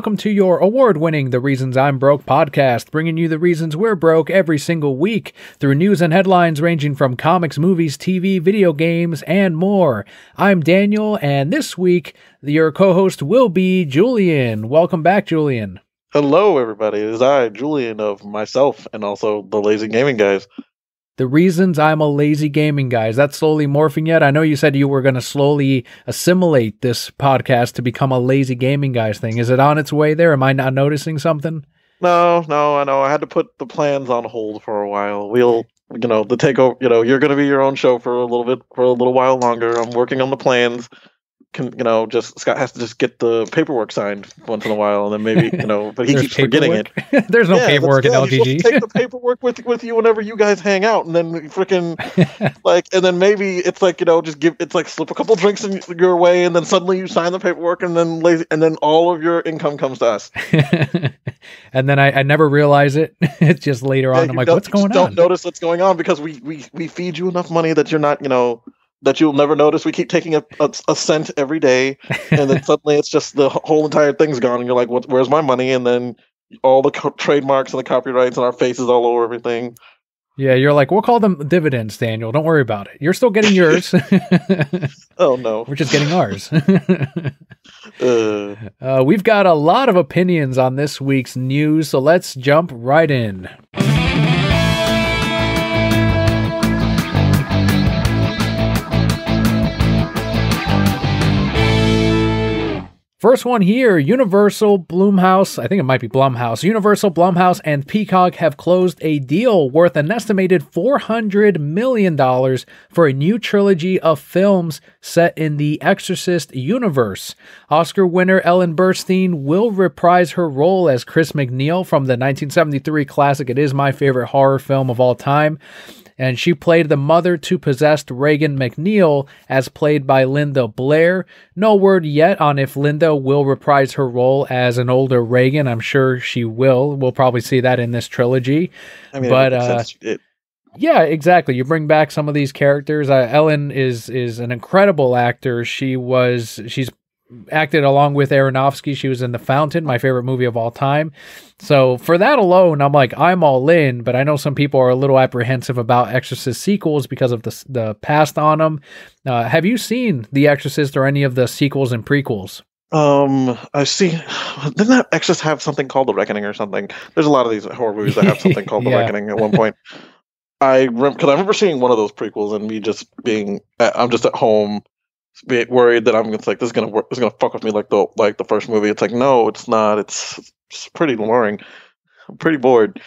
welcome to your award-winning The Reasons I'm Broke podcast, bringing you the reasons we're broke every single week through news and headlines ranging from comics, movies, TV, video games, and more. I'm Daniel, and this week, your co-host will be Julian. Welcome back, Julian. Hello, everybody. It is I, Julian, of myself, and also the Lazy Gaming Guys. The reasons I'm a lazy gaming guy. Is that slowly morphing yet? I know you said you were going to slowly assimilate this podcast to become a lazy gaming guys thing. Is it on its way there? Am I not noticing something? No, I know. I had to put the plans on hold for a while. The takeover, you're going to be your own show for a little while longer. I'm working on the plans. Scott has to just get the paperwork signed once in a while, and then maybe, but he keeps forgetting it. There's no paperwork in LGG. You take the paperwork with you whenever you guys hang out, and then freaking and then maybe it's like, slip a couple drinks in your way, and then suddenly you sign the paperwork, and then all of your income comes to us. And then I never realize it. It's just later on. I'm like, what's going on? Don't notice what's going on because we feed you enough money that you're not, that you'll never notice. We keep taking a cent every day, and then suddenly it's just the whole entire thing's gone, and you're like, where's my money? And then all the trademarks and the copyrights and our faces all over everything. Yeah, you're like, we'll call them dividends, Daniel. Don't worry about it. You're still getting yours. Oh, no. We're just getting ours. We've got a lot of opinions on this week's news, so let's jump right in. First one here, Universal, Blumhouse, I think it might be Blumhouse. Universal, Blumhouse, and Peacock have closed a deal worth an estimated $400 million for a new trilogy of films set in the Exorcist universe. Oscar winner Ellen Burstyn will reprise her role as Chris McNeil from the 1973 classic It Is My Favorite Horror Film of All Time. And she played the mother to possessed Regan McNeil, as played by Linda Blair. No word yet on if Linda will reprise her role as an older Regan. I'm sure she will. We'll probably see that in this trilogy. I mean, but yeah, exactly. You bring back some of these characters. Ellen is an incredible actor. She's acted along with Aronofsky. She was in The Fountain, my favorite movie of all time. So for that alone, I'm like, I'm all in, but I know some people are a little apprehensive about Exorcist sequels because of the past on them. Have you seen The Exorcist or any of the sequels and prequels? I see. Didn't that Exorcist have something called The Reckoning or something? There's a lot of these horror movies that have something called The Reckoning at one point. I remember seeing one of those prequels and me just being, I'm just at home, worried that this is gonna work. It's gonna fuck with me like the first movie. It's like, no, it's not. It's pretty boring. I'm pretty bored.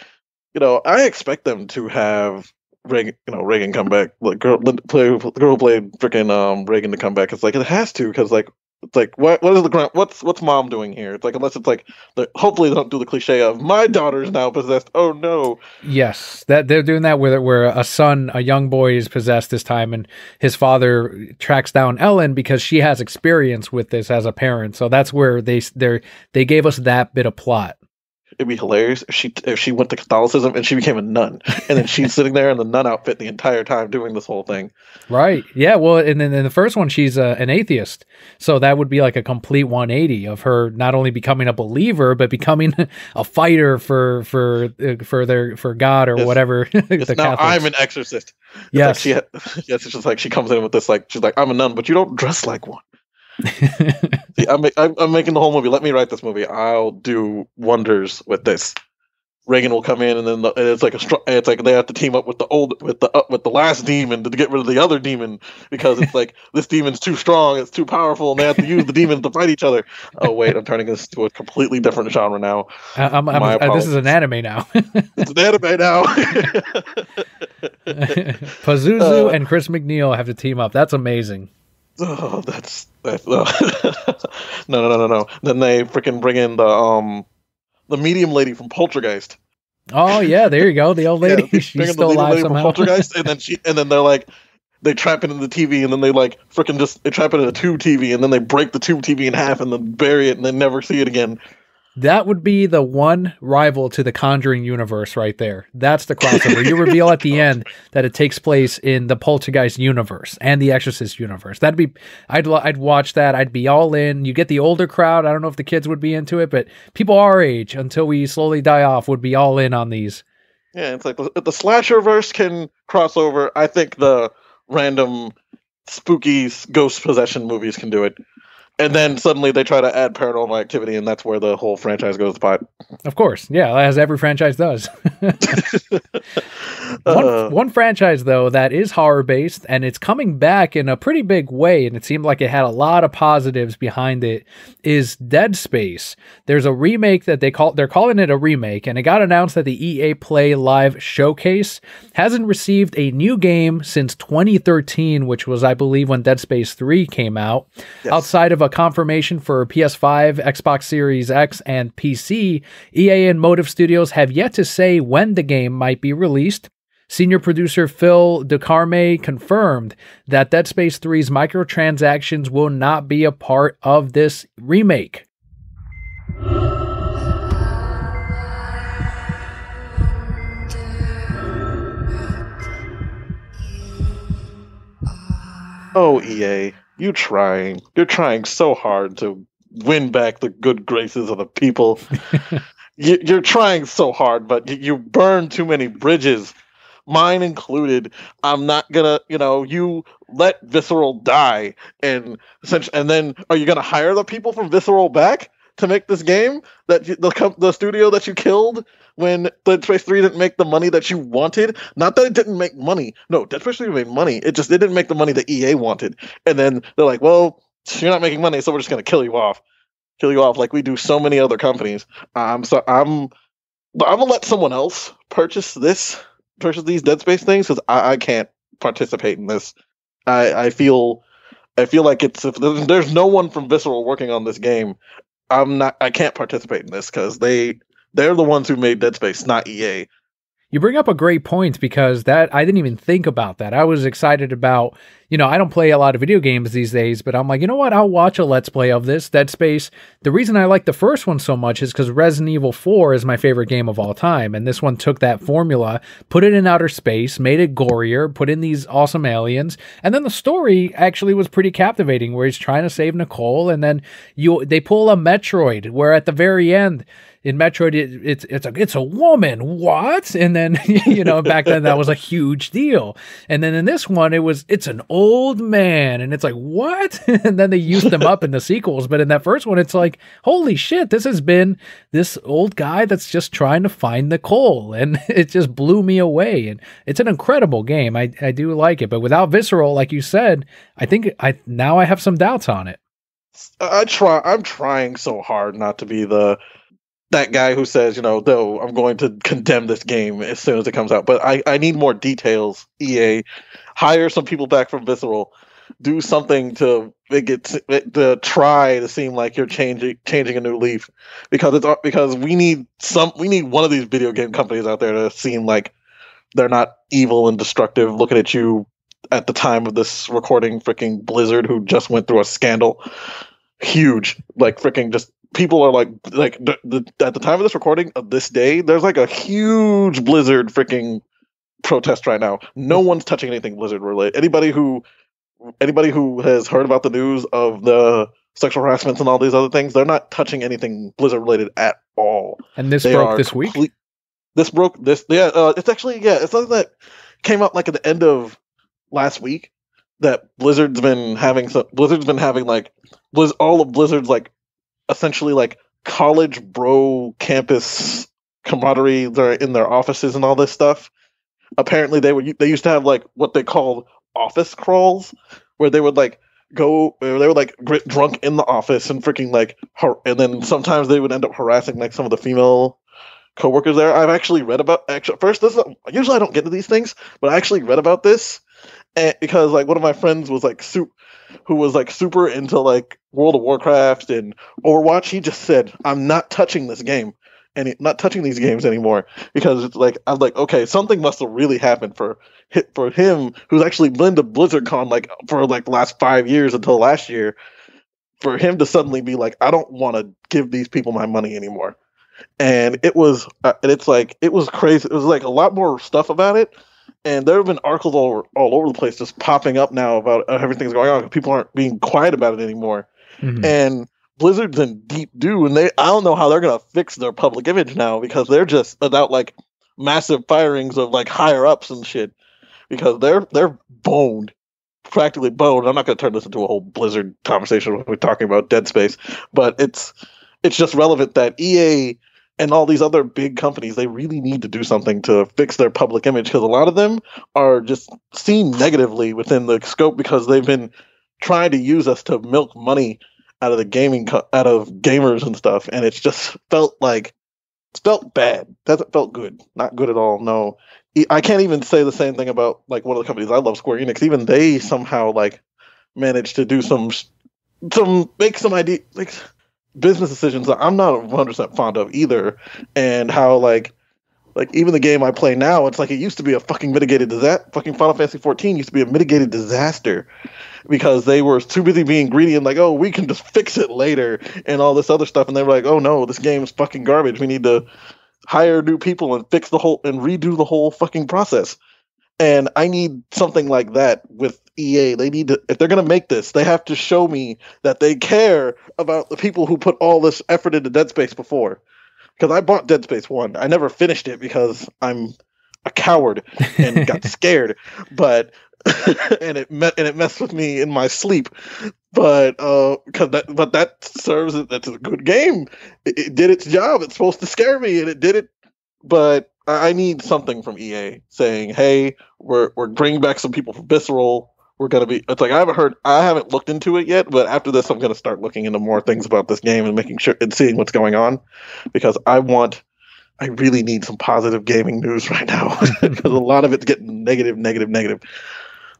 I expect them to have Regan come back. Like girl who played freaking Regan to come back. It's like it has to because it's like what is the what's mom doing here? It's like unless it's like hopefully they don't do the cliche of my daughter's now possessed. Oh no. Yes, that they're doing that where a young boy is possessed this time, and his father tracks down Ellen because she has experience with this as a parent. So that's where they gave us that bit of plot. It'd be hilarious if she went to Catholicism and she became a nun, and then she's sitting there in the nun outfit the entire time doing this whole thing. Right. Yeah. Well, and then in the first one, she's an atheist, so that would be like a complete 180 of her not only becoming a believer but becoming a fighter for God or whatever. Now Catholics. I'm an exorcist. Yes. It's just like she comes in with this she's like, I'm a nun, but you don't dress like one. See, I'm making the whole movie. Let me write this movie. I'll do wonders with this. Regan will come in, and then it's like they have to team up with the last demon to get rid of the other demon because it's like this demon's too strong, it's too powerful, and they have to use the demons to fight each other. Oh wait, I'm turning this to a completely different genre now. This is an anime now. It's an anime now. Pazuzu and Chris McNeil have to team up. That's amazing. Oh, that's no. Then they freaking bring in the medium lady from Poltergeist. Oh yeah, there you go. The old lady. Yeah, she's still alive somehow. From Poltergeist, and then they're like, they trap it in the TV, and then they they trap it in a tube TV, and then they break the tube TV in half, and then bury it, and then never see it again. That would be the one rival to the Conjuring universe right there. That's the crossover. You reveal at the end that it takes place in the Poltergeist universe and the Exorcist universe. I'd watch that. I'd be all in. You get the older crowd. I don't know if the kids would be into it, but people our age, until we slowly die off, would be all in on these. Yeah, it's like if the slasher verse can cross over, I think the random spooky ghost possession movies can do it. And then suddenly they try to add Paranormal Activity, and that's where the whole franchise goes to pot. Of course. Yeah, as every franchise does. One franchise, though, that is horror-based, and it's coming back in a pretty big way, and it seemed like it had a lot of positives behind it, is Dead Space. There's a remake that they're calling it a remake, and it got announced that the EA Play Live Showcase hasn't received a new game since 2013, which was, I believe, when Dead Space 3 came out. Yes. Outside of a confirmation for PS5, Xbox Series X, and PC, EA and Motive Studios have yet to say when the game might be released. Senior producer Phil DeCarme confirmed that Dead Space 3's microtransactions will not be a part of this remake. Oh, EA. You're trying so hard to win back the good graces of the people. You're trying so hard, but you burn too many bridges, mine included. I'm not gonna, you let Visceral die, and then are you gonna hire the people from Visceral back to make this game? The studio that you killed when Dead Space 3 didn't make the money that you wanted? Not that it didn't make money. No, Dead Space 3 made money. It didn't make the money that EA wanted. And then they're like, well, you're not making money, so we're just going to kill you off. Kill you off like we do so many other companies. I'm going to let someone else purchase these Dead Space things, because I can't participate in this. I feel like if there's no one from Visceral working on this game, I can't participate in this, because they're the ones who made Dead Space, not EA. You bring up a great point, because I didn't even think about that. I was excited about, I don't play a lot of video games these days, but I'm like, you know what? I'll watch a Let's Play of this, Dead Space. The reason I like the first one so much is because Resident Evil 4 is my favorite game of all time. And this one took that formula, put it in outer space, made it gorier, put in these awesome aliens. And then the story actually was pretty captivating, where he's trying to save Nicole. And then they pull a Metroid, where at the very end, in Metroid, it's a woman. What? And then, back then that was a huge deal. And then in this one, it's an old man, and it's like, what? And then they used them up in the sequels. But in that first one, it's like, holy shit, this has been this old guy that's just trying to find Nicole. And it just blew me away. And it's an incredible game. I do like it. But without Visceral, like you said, I think now I have some doubts on it. I'm trying so hard not to be that guy who says, though, I'm going to condemn this game as soon as it comes out. But I need more details. EA, hire some people back from Visceral. Do something to make it to try to seem like you're changing a new leaf, because we need one of these video game companies out there to seem like they're not evil and destructive. Looking at you at the time of this recording, freaking Blizzard, who just went through a scandal, huge, like freaking just. People are like at the time of this recording of this day, there's like a huge Blizzard freaking protest right now. No one's touching anything Blizzard related. Anybody who has heard about the news of the sexual harassment and all these other things, they're not touching anything Blizzard related at all. And this broke this week? It's actually, it's something that came out like at the end of last week, that Blizzard's been having like all of Blizzard's like essentially like college bro campus camaraderie in their offices and all this stuff. Apparently they used to have like what they called office crawls, where they would like get drunk in the office and freaking like and then sometimes they would end up harassing like some of the female coworkers there. I've actually read about usually I don't get to these things, but I actually read about this, and because like one of my friends was like who was like super into like World of Warcraft and Overwatch, he just said, I'm not touching this game and not touching these games anymore, because it's like, I'm like, okay, something must have really happened for him, who's actually been to BlizzardCon like for like the last 5 years until last year, for him to suddenly be like, I don't want to give these people my money anymore. And it was, it was crazy. It was like a lot more stuff about it. And there have been articles all over the place just popping up now about everything's going on. People aren't being quiet about it anymore. Mm-hmm. And Blizzard's in deep doo, and I don't know how they're going to fix their public image now, because they're just about like massive firings of like higher ups and shit, because they're boned. Practically boned. I'm not going to turn this into a whole Blizzard conversation when we're talking about Dead Space, but it's just relevant that EA and all these other big companies, they really need to do something to fix their public image, because a lot of them are just seen negatively within the scope, because they've been trying to use us to milk money out of out of gamers and stuff, and it's just felt bad. That felt good, not good at all. No, I can't even say the same thing about like one of the companies I love, Square Enix. Even they somehow like managed to do make some idea like business decisions that I'm not 100% fond of either, and how like even the game I play now, it's like it used to be a fucking mitigated disaster. Fucking Final Fantasy 14 used to be a mitigated disaster, because they were too busy being greedy and like, oh, we can just fix it later and all this other stuff. And they were like, oh no, this game's fucking garbage. We need to hire new people and fix and redo the whole fucking process. And I need something like that with EA. They need to, if they're going to make this, they have to show me that they care about the people who put all this effort into Dead Space before. Because I bought Dead Space 1. I never finished it because I'm a coward and got scared. But and it messed with me in my sleep. But that serves it. That's a good game. It did its job. It's supposed to scare me, and it did it. But I need something from EA saying, "Hey, we're bringing back some people from Visceral. We're gonna be." It's like I haven't looked into it yet, but after this, I'm gonna start looking into more things about this game and making sure and seeing what's going on, because I really need some positive gaming news right now, because a lot of it's getting negative.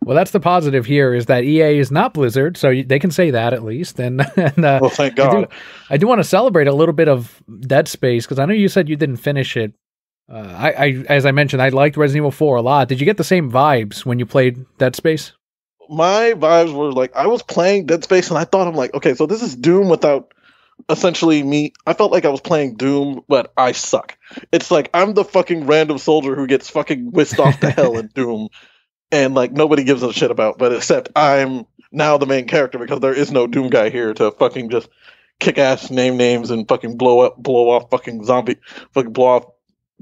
Well, that's the positive here, is that EA is not Blizzard, so they can say that at least. And well, thank God. I do want to celebrate a little bit of Dead Space, because I know you said you didn't finish it. As I mentioned, I liked Resident Evil 4 a lot. Did you get the same vibes when you played Dead Space? My vibes were like, I was playing Dead Space and I thought, I'm like, okay, so this is Doom without essentially me. I felt like I was playing Doom, but I suck. It's like I'm the fucking random soldier who gets fucking whisked off to hell in Doom, and like nobody gives a shit about, but except I'm now the main character, because there is no Doom guy here to fucking just kick ass, name names, and fucking blow off fucking blow off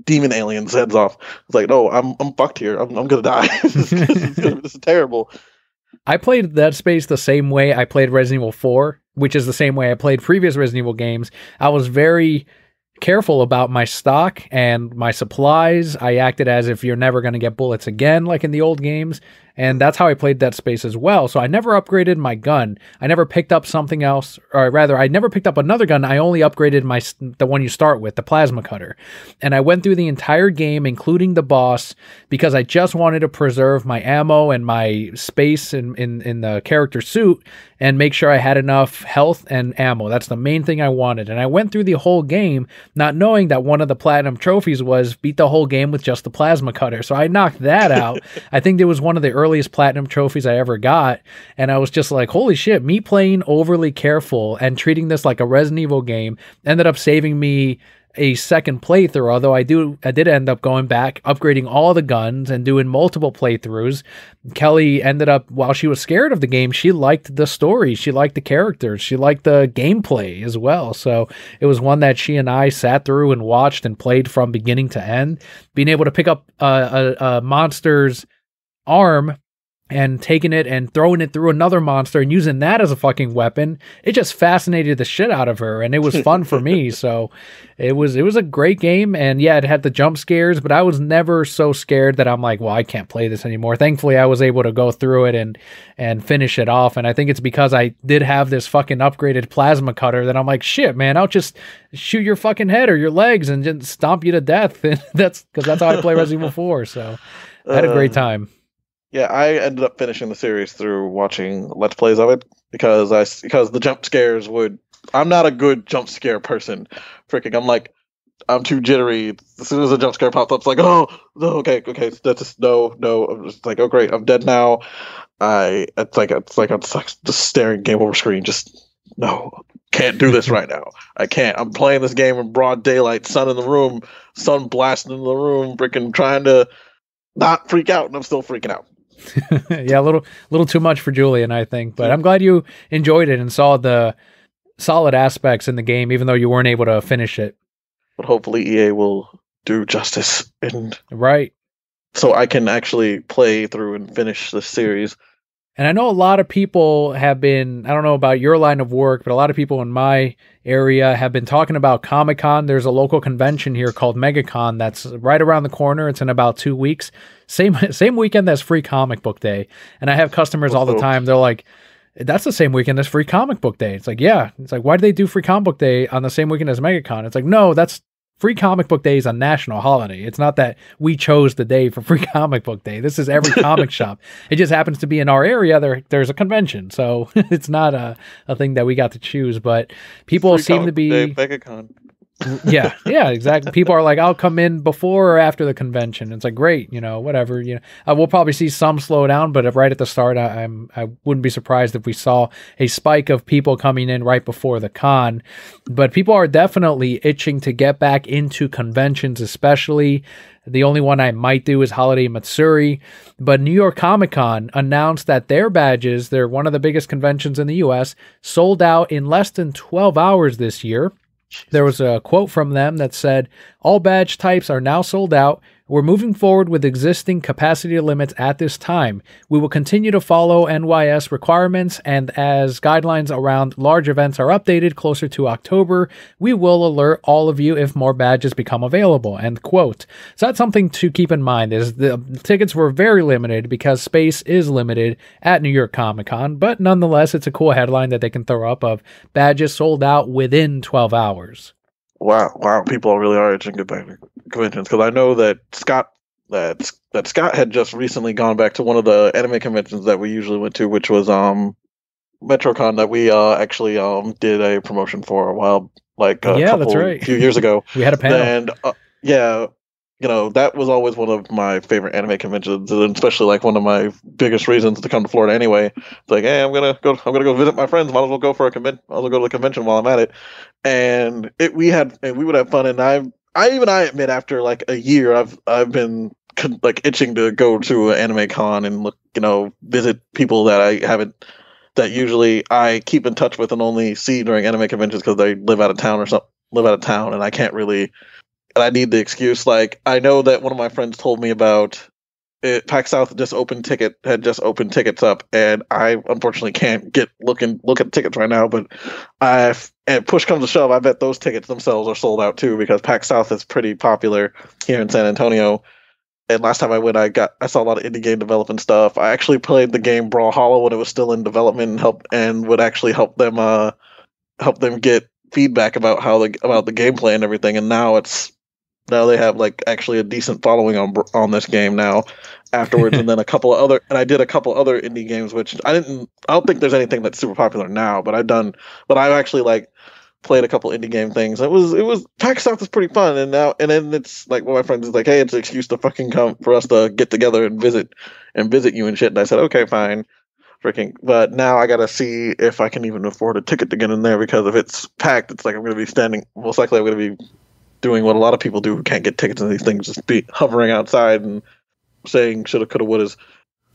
demon aliens' heads off. It's like, no, I'm fucked here. I'm gonna die. This is terrible. I played Dead Space the same way I played Resident Evil 4, which is the same way I played previous Resident Evil games. I was very careful about my stock and my supplies. I acted as if you're never going to get bullets again, like in the old games. And that's how I played Dead Space as well. So I never upgraded my gun. I never picked up something else, or rather, I never picked up another gun. I only upgraded the one you start with, the plasma cutter. And I went through the entire game, including the boss, because I just wanted to preserve my ammo and my space in the character suit, and make sure I had enough health and ammo. That's the main thing I wanted. And I went through the whole game not knowing that one of the platinum trophies was beat the whole game with just the plasma cutter. So I knocked that out. I think it was one of the earliest platinum trophies I ever got. And I was just like, holy shit, me playing overly careful and treating this like a Resident Evil game ended up saving me a second playthrough, although I did end up going back, upgrading all the guns and doing multiple playthroughs. Kelly ended up, while she was scared of the game, she liked the story, she liked the characters, she liked the gameplay as well. So it was one that she and I sat through and watched and played from beginning to end. Being able to pick up a monster's arm and taking it and throwing it through another monster and using that as a fucking weapon, it just fascinated the shit out of her, and it was fun for me. So it was a great game, and yeah, it had the jump scares, but I was never so scared that I'm like, well, I can't play this anymore. Thankfully, I was able to go through it and finish it off, and I think it's because I did have this fucking upgraded plasma cutter that I'm like, shit, man, I'll just shoot your fucking head or your legs and just stomp you to death. And that's how I play Resident Evil 4, so I had a great time. Yeah, I ended up finishing the series through watching Let's Plays of it, because the jump scares I'm not a good jump scare person. I'm too jittery. As soon as a jump scare pops up, it's like, oh, no, okay, that's just no. I'm just like, oh great, I'm dead now. It's like I'm just staring game over screen, just no, can't do this right now. I can't. I'm playing this game in broad daylight, sun in the room, sun blasting in the room, freaking trying to not freak out, and I'm still freaking out. Yeah, a little too much for Julian, I think. But I'm glad you enjoyed it and saw the solid aspects in the game, even though you weren't able to finish it. But hopefully EA will do justice, and right, so I can actually play through and finish the series. And I know a lot of people have been, I don't know about your line of work, but a lot of people in my area have been talking about Comic-Con. There's a local convention here called MegaCon that's right around the corner. It's in about 2 weeks. Same weekend as Free Comic Book Day. And I have customers all the time. They're like, that's the same weekend as Free Comic Book Day. It's like, yeah. It's like, why do they do Free Comic Book Day on the same weekend as MegaCon? It's like, no, that's Free Comic Book Day is a national holiday. It's not that we chose the day for Free Comic Book Day. This is every comic shop. It just happens to be in our area. There's a convention. So it's not a thing that we got to choose. But people seem to be... yeah, exactly. People are like, I'll come in before or after the convention. It's like, great, whatever. We'll probably see some slowdown, but right at the start, I wouldn't be surprised if we saw a spike of people coming in right before the con. But people are definitely itching to get back into conventions, especially. The only one I might do is Holiday Matsuri, but New York Comic Con announced that their badges, they're one of the biggest conventions in the US, sold out in less than 12 hours this year. There was a quote from them that said, "All badge types are now sold out. We're moving forward with existing capacity limits at this time. We will continue to follow NYS requirements, and as guidelines around large events are updated closer to October, we will alert all of you if more badges become available." End quote. So that's something to keep in mind, is the tickets were very limited because space is limited at New York Comic Con, but nonetheless, it's a cool headline that they can throw up of badges sold out within 12 hours. Wow! People really are itching to get back to conventions, because I know that Scott had just recently gone back to one of the anime conventions that we usually went to, which was MetroCon, that we actually did a promotion for a while, a few years ago. We had a panel, and that was always one of my favorite anime conventions, and especially like one of my biggest reasons to come to Florida anyway. It's like, hey, I'm gonna go visit my friends. Might as well go for a convention. Might as well go to the convention while I'm at it. And we would have fun. And I admit, after like a year, I've been like itching to go to an anime con and look, visit people that I haven't, that usually I keep in touch with and only see during anime conventions because they live out of town and I can't really. And I need the excuse. Like, I know that one of my friends told me about it. PAX South had just opened tickets up, and I unfortunately can't look at tickets right now. But and push comes to shove, I bet those tickets themselves are sold out too, because PAX South is pretty popular here in San Antonio. And last time I went, I saw a lot of indie game development stuff. I actually played the game Brawlhalla when it was still in development, and would actually help them get feedback about the gameplay and everything. And now they have like actually a decent following on this game now afterwards. And then I did a couple other indie games, which I don't think there's anything that's super popular now, but I've actually like played a couple indie game things. It was PAX South is pretty fun. And then it's like, one of my friends is like, hey, it's an excuse to fucking come for us to get together and visit you and shit. And I said, okay, fine. But now I gotta see if I can even afford a ticket to get in there, because if it's packed, it's like most likely I'm gonna be doing what a lot of people do who can't get tickets in these things, just be hovering outside and saying shoulda, coulda, wouldas.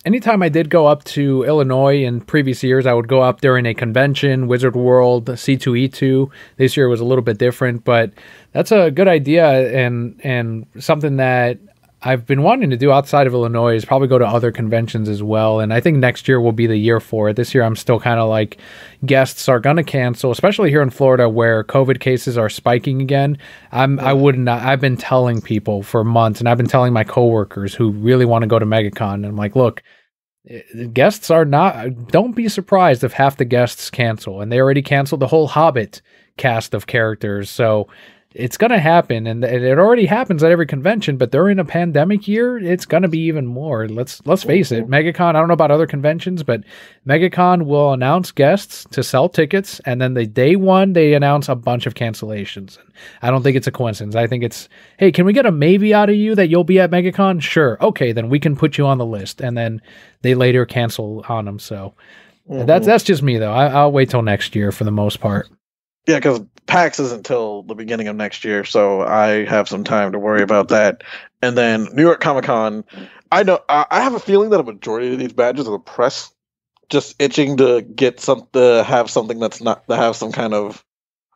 Anytime I did go up to Illinois in previous years, I would go up during a convention, Wizard World, C2E2. This year was a little bit different, but that's a good idea, and something that I've been wanting to do outside of Illinois is probably go to other conventions as well. And I think next year will be the year for it. This year, I'm still kind of like, guests are going to cancel, especially here in Florida where COVID cases are spiking again. I've been telling people for months, and I've been telling my coworkers who really want to go to MegaCon. And I'm like, look, guests don't be surprised if half the guests cancel. And they already canceled the whole Hobbit cast of characters. So it's going to happen, and it already happens at every convention, but during a pandemic year, it's going to be even more. Let's face it. MegaCon, I don't know about other conventions, but MegaCon will announce guests to sell tickets, and then the day one, they announce a bunch of cancellations. I don't think it's a coincidence. I think it's, hey, can we get a maybe out of you that you'll be at MegaCon? Sure. Okay, then we can put you on the list. And then they later cancel on them. So That's just me though. I'll wait till next year for the most part. Yeah, because PAX isn't until the beginning of next year, so I have some time to worry about that. And then New York Comic Con, I have a feeling that a majority of these badges are the press just itching to have something that's not to have some kind of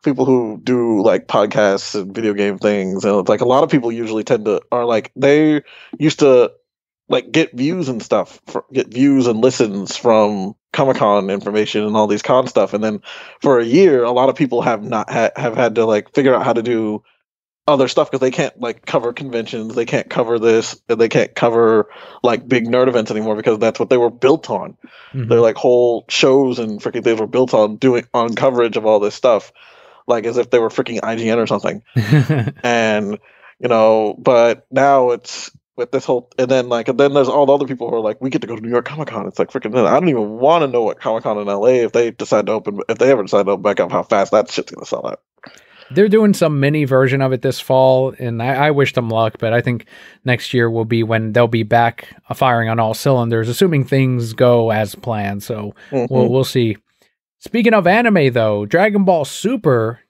people who do like podcasts and video game things, and it's like a lot of people usually they used to like get views and stuff, get views and listens from Comic-Con information and all these con stuff, and then for a year, a lot of people have not have had to like figure out how to do other stuff because they can't like cover conventions, they can't cover this, and they can't cover like big nerd events anymore because that's what they were built on. They're like whole shows and freaking things were built on coverage of all this stuff, like as if they were freaking IGN or something. And but now it's with this whole, and then there's all the other people who are like, we get to go to New York Comic Con. It's like freaking, I don't even want to know what Comic Con in LA if they ever decide to open back up, how fast that shit's gonna sell out. They're doing some mini version of it this fall, and I wish them luck, but I think next year will be when they'll be back firing on all cylinders, assuming things go as planned. So we'll see. Speaking of anime, though, Dragon Ball Super,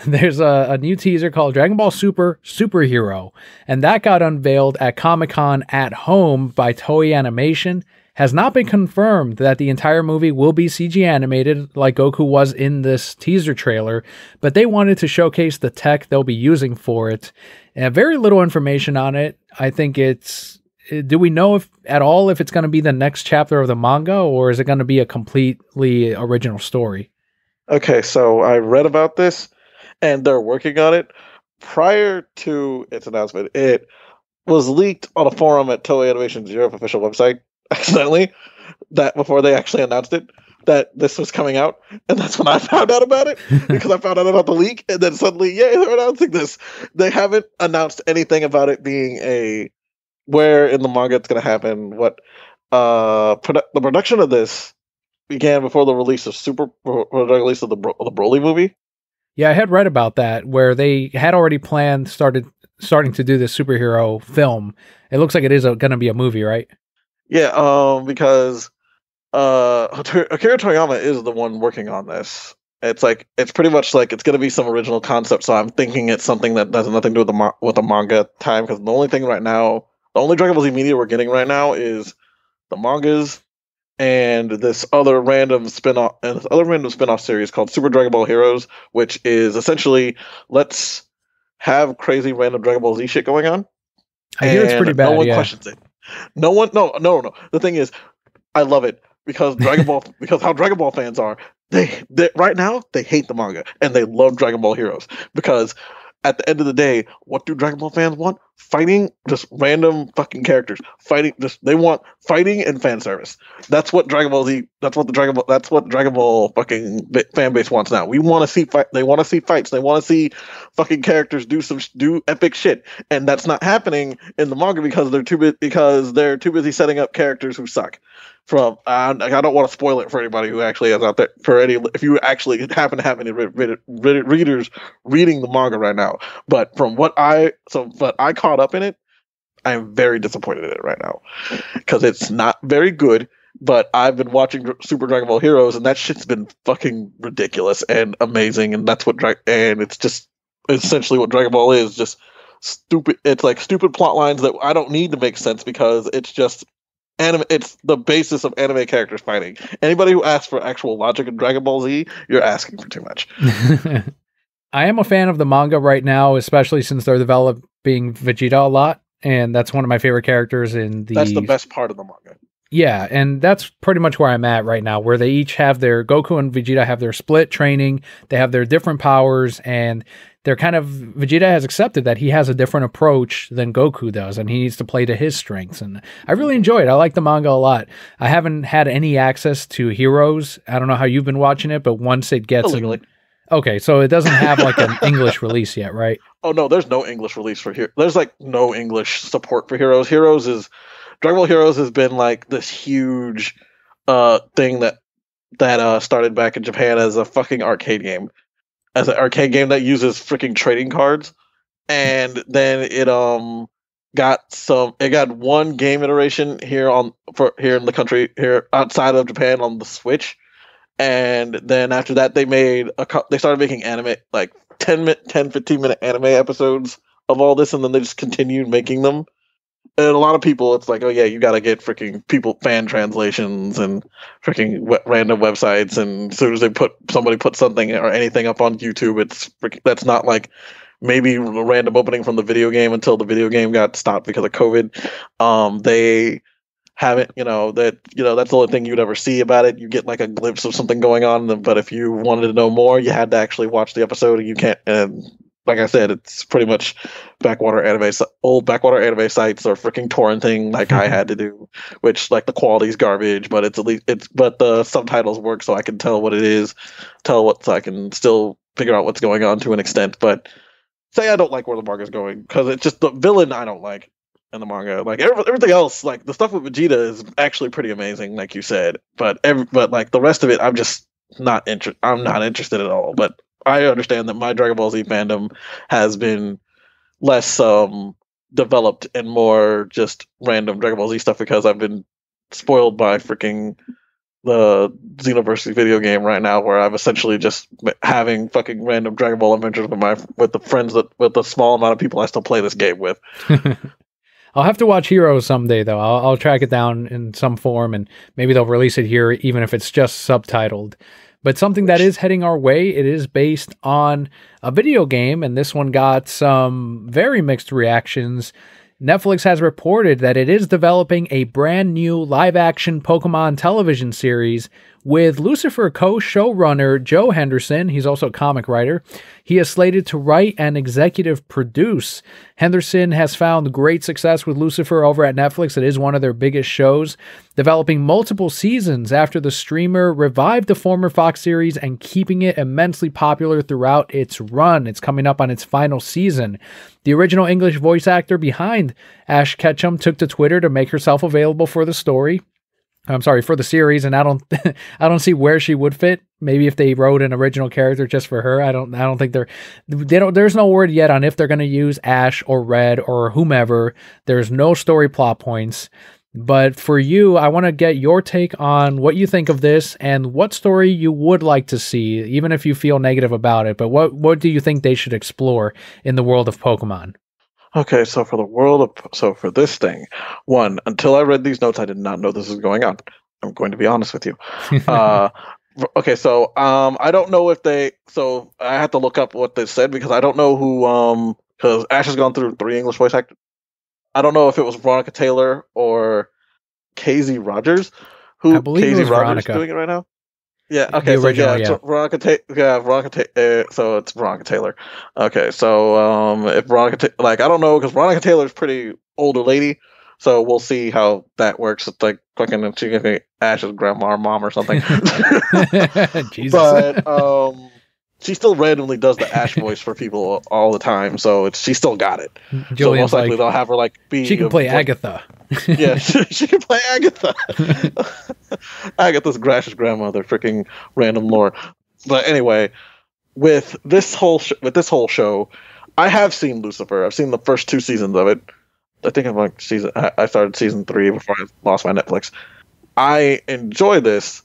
there's a new teaser called Dragon Ball Super Superhero, and that got unveiled at Comic-Con at Home by Toei Animation. Has not been confirmed that the entire movie will be CG animated like Goku was in this teaser trailer, but they wanted to showcase the tech they'll be using for it. And very little information on it. I think do we know if it's going to be the next chapter of the manga, or is it going to be a completely original story? Okay, so I read about this, and they're working on it. Prior to its announcement, it was leaked on a forum at Toei Animation's Europe official website, accidentally, that before they actually announced it, that this was coming out. And that's when I found out about it, because I found out about the leak, and then suddenly, yay, they're announcing this. They haven't announced anything about it being where in the manga it's going to happen. What the production of this began before the release of the Broly movie. Yeah, I had read about that, where they had already starting to do this superhero film. It looks like it is going to be a movie, right? Yeah, because Akira Toriyama is the one working on this. It's pretty much like it's going to be some original concept, so I'm thinking it's something that has nothing to do with the manga time, because the only Dragon Ball Z media we're getting right now is the mangas and this other random spin-off series called Super Dragon Ball Heroes, which is essentially, let's have crazy random Dragon Ball Z shit going on. I hear it's pretty bad. No one questions it. No. The thing is, I love it because because how Dragon Ball fans are, they right now they hate the manga and they love Dragon Ball Heroes, because at the end of the day, what do Dragon Ball fans want? Fighting, just random fucking characters. Fighting, they want fighting and fan service. That's what Dragon Ball Z, that's what Dragon Ball fucking fan base wants now. We want to see fight, they want to see fights, they want to see fucking characters do epic shit. And that's not happening in the manga because they're too busy setting up characters who suck. I don't want to spoil it for anybody who actually is out there, if you actually happen to have any readers reading the manga right now. But I caught up in it. I am very disappointed in it right now because it's not very good. But I've been watching Super Dragon Ball Heroes, and that shit's been fucking ridiculous and amazing. And that's and it's just essentially what Dragon Ball is, just stupid. It's like stupid plot lines that I don't need to make sense because it's just anime. It's the basis of anime characters fighting. Anybody who asks for actual logic in Dragon Ball Z, you're asking for too much. I am a fan of the manga right now, especially since they're developing Vegeta a lot, and that's one of my favorite characters in the... That's the best part of the manga. Yeah, and that's pretty much where I'm at right now, where they each have Goku and Vegeta have their split training, they have their different powers, and Vegeta has accepted that he has a different approach than Goku does, and he needs to play to his strengths, and I really enjoy it. I like the manga a lot. I haven't had any access to Heroes. I don't know how you've been watching it, but once it gets... Okay, so it doesn't have like an English release yet, right? Oh no, there's no English release for Heroes. There's like no English support for Heroes. Dragon Ball Heroes has been like this huge thing that started back in Japan as a fucking arcade game. As an arcade game that uses freaking trading cards. And then it got one game iteration here in the country, here outside of Japan on the Switch. And then after that, they started making anime, like 15-minute anime episodes of all this, and then they just continued making them. And a lot of people, it's like, oh yeah, you got to get freaking fan translations and freaking random websites. And as soon as somebody put something or anything up on YouTube, that's not like maybe a random opening from the video game until the video game got stopped because of COVID. They haven't, that's the only thing you'd ever see about it. You get like a glimpse of something going on, but if you wanted to know more, you had to actually watch the episode, and you can't. And like I said, it's pretty much old backwater anime sites or freaking torrenting like I had to do, which like the quality's garbage, but but the subtitles work, so I can tell what it is, so I can still figure out what's going on to an extent. But say I don't like where the manga's going because it's just the villain I don't like in the manga. Like everything else, like the stuff with Vegeta is actually pretty amazing, like you said. But like the rest of it, I'm just not interested. I'm not interested at all. But I understand that my Dragon Ball Z fandom has been less developed and more just random Dragon Ball Z stuff because I've been spoiled by freaking the Xenoverse video game right now, where I'm essentially just having fucking random Dragon Ball adventures with the small amount of people I still play this game with. I'll have to watch Heroes someday, though. I'll track it down in some form, and maybe they'll release it here, even if it's just subtitled. But something that is heading our way, it is based on a video game, and this one got some very mixed reactions. Netflix has reported that it is developing a brand new live-action Pokemon television series with Lucifer co-showrunner Joe Henderson. He's also a comic writer. He is slated to write and executive produce. Henderson has found great success with Lucifer over at Netflix. It is one of their biggest shows, developing multiple seasons after the streamer revived the former Fox series and keeping it immensely popular throughout its run. It's coming up on its final season. The original English voice actor behind Ash Ketchum took to Twitter to make herself available for the series, and I don't see where she would fit. Maybe if they wrote an original character just for her. I don't think there's no word yet on if they're going to use Ash or Red or whomever. There's no story plot points. But for you, I want to get your take on what you think of this and what story you would like to see, even if you feel negative about it. But what do you think they should explore in the world of Pokemon? Okay, so for this thing, one, until I read these notes, I did not know this was going on. I'm going to be honest with you. Okay, so I don't know so I had to look up what they said because I don't know who, because Ash has gone through 3 English voice actors. I don't know if it was Veronica Taylor or Casey Rogers. I believe Casey it was Rogers Veronica doing it right now? Yeah. Okay. So it's Veronica Taylor. Okay. So if I don't know because Veronica Taylor's pretty older lady, so we'll see how that works. It's like fucking she can be Ash's grandma or mom or something. Jesus. But she still randomly does the Ash voice for people all the time, so she still got it. Julian's so most likely they'll have her be. She can play Agatha. Yeah, she can play Agatha. Agatha's Grash's grandmother, freaking random lore. But anyway, with this whole show, I have seen Lucifer. I've seen the first 2 seasons of it. I think I started season 3 before I lost my Netflix. I enjoy this.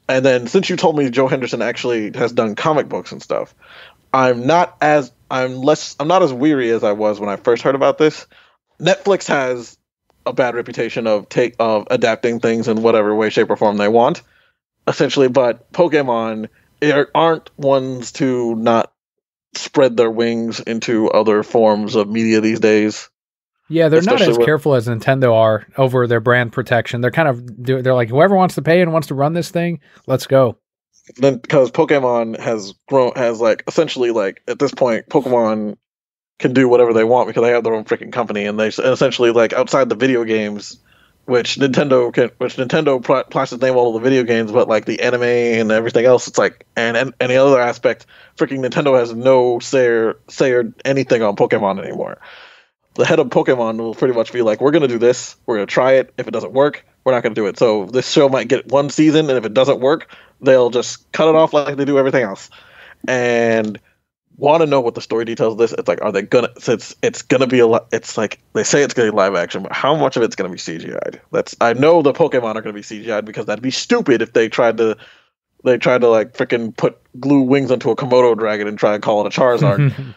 And then since you told me Joe Henderson actually has done comic books and stuff, I'm not as weary as I was when I first heard about this. Netflix has a bad reputation of adapting things in whatever way, shape, or form they want, essentially. But Pokemon aren't ones to not spread their wings into other forms of media these days. Yeah, they're not as careful as Nintendo are over their brand protection. They're like, whoever wants to pay and wants to run this thing, let's go. Then because Pokemon has essentially at this point, Pokemon can do whatever they want because they have their own freaking company, and they essentially outside the video games, which Nintendo places name all of the video games, but the anime and everything else, it's and any other aspect, freaking Nintendo has no say or anything on Pokemon anymore. The head of Pokemon will pretty much be like, we're going to do this. We're going to try it. If it doesn't work, we're not going to do it. So this show might get 1 season, and if it doesn't work, they'll just cut it off like they do everything else. And want to know what the story details of this. It's are they going to, it's going to be it's they say it's going to be live action, but how much of it's going to be CGI'd? I know the Pokemon are going to be CGI'd because that'd be stupid if they tried to they tried to like freaking put glue wings onto a Komodo dragon and try to call it a Charizard.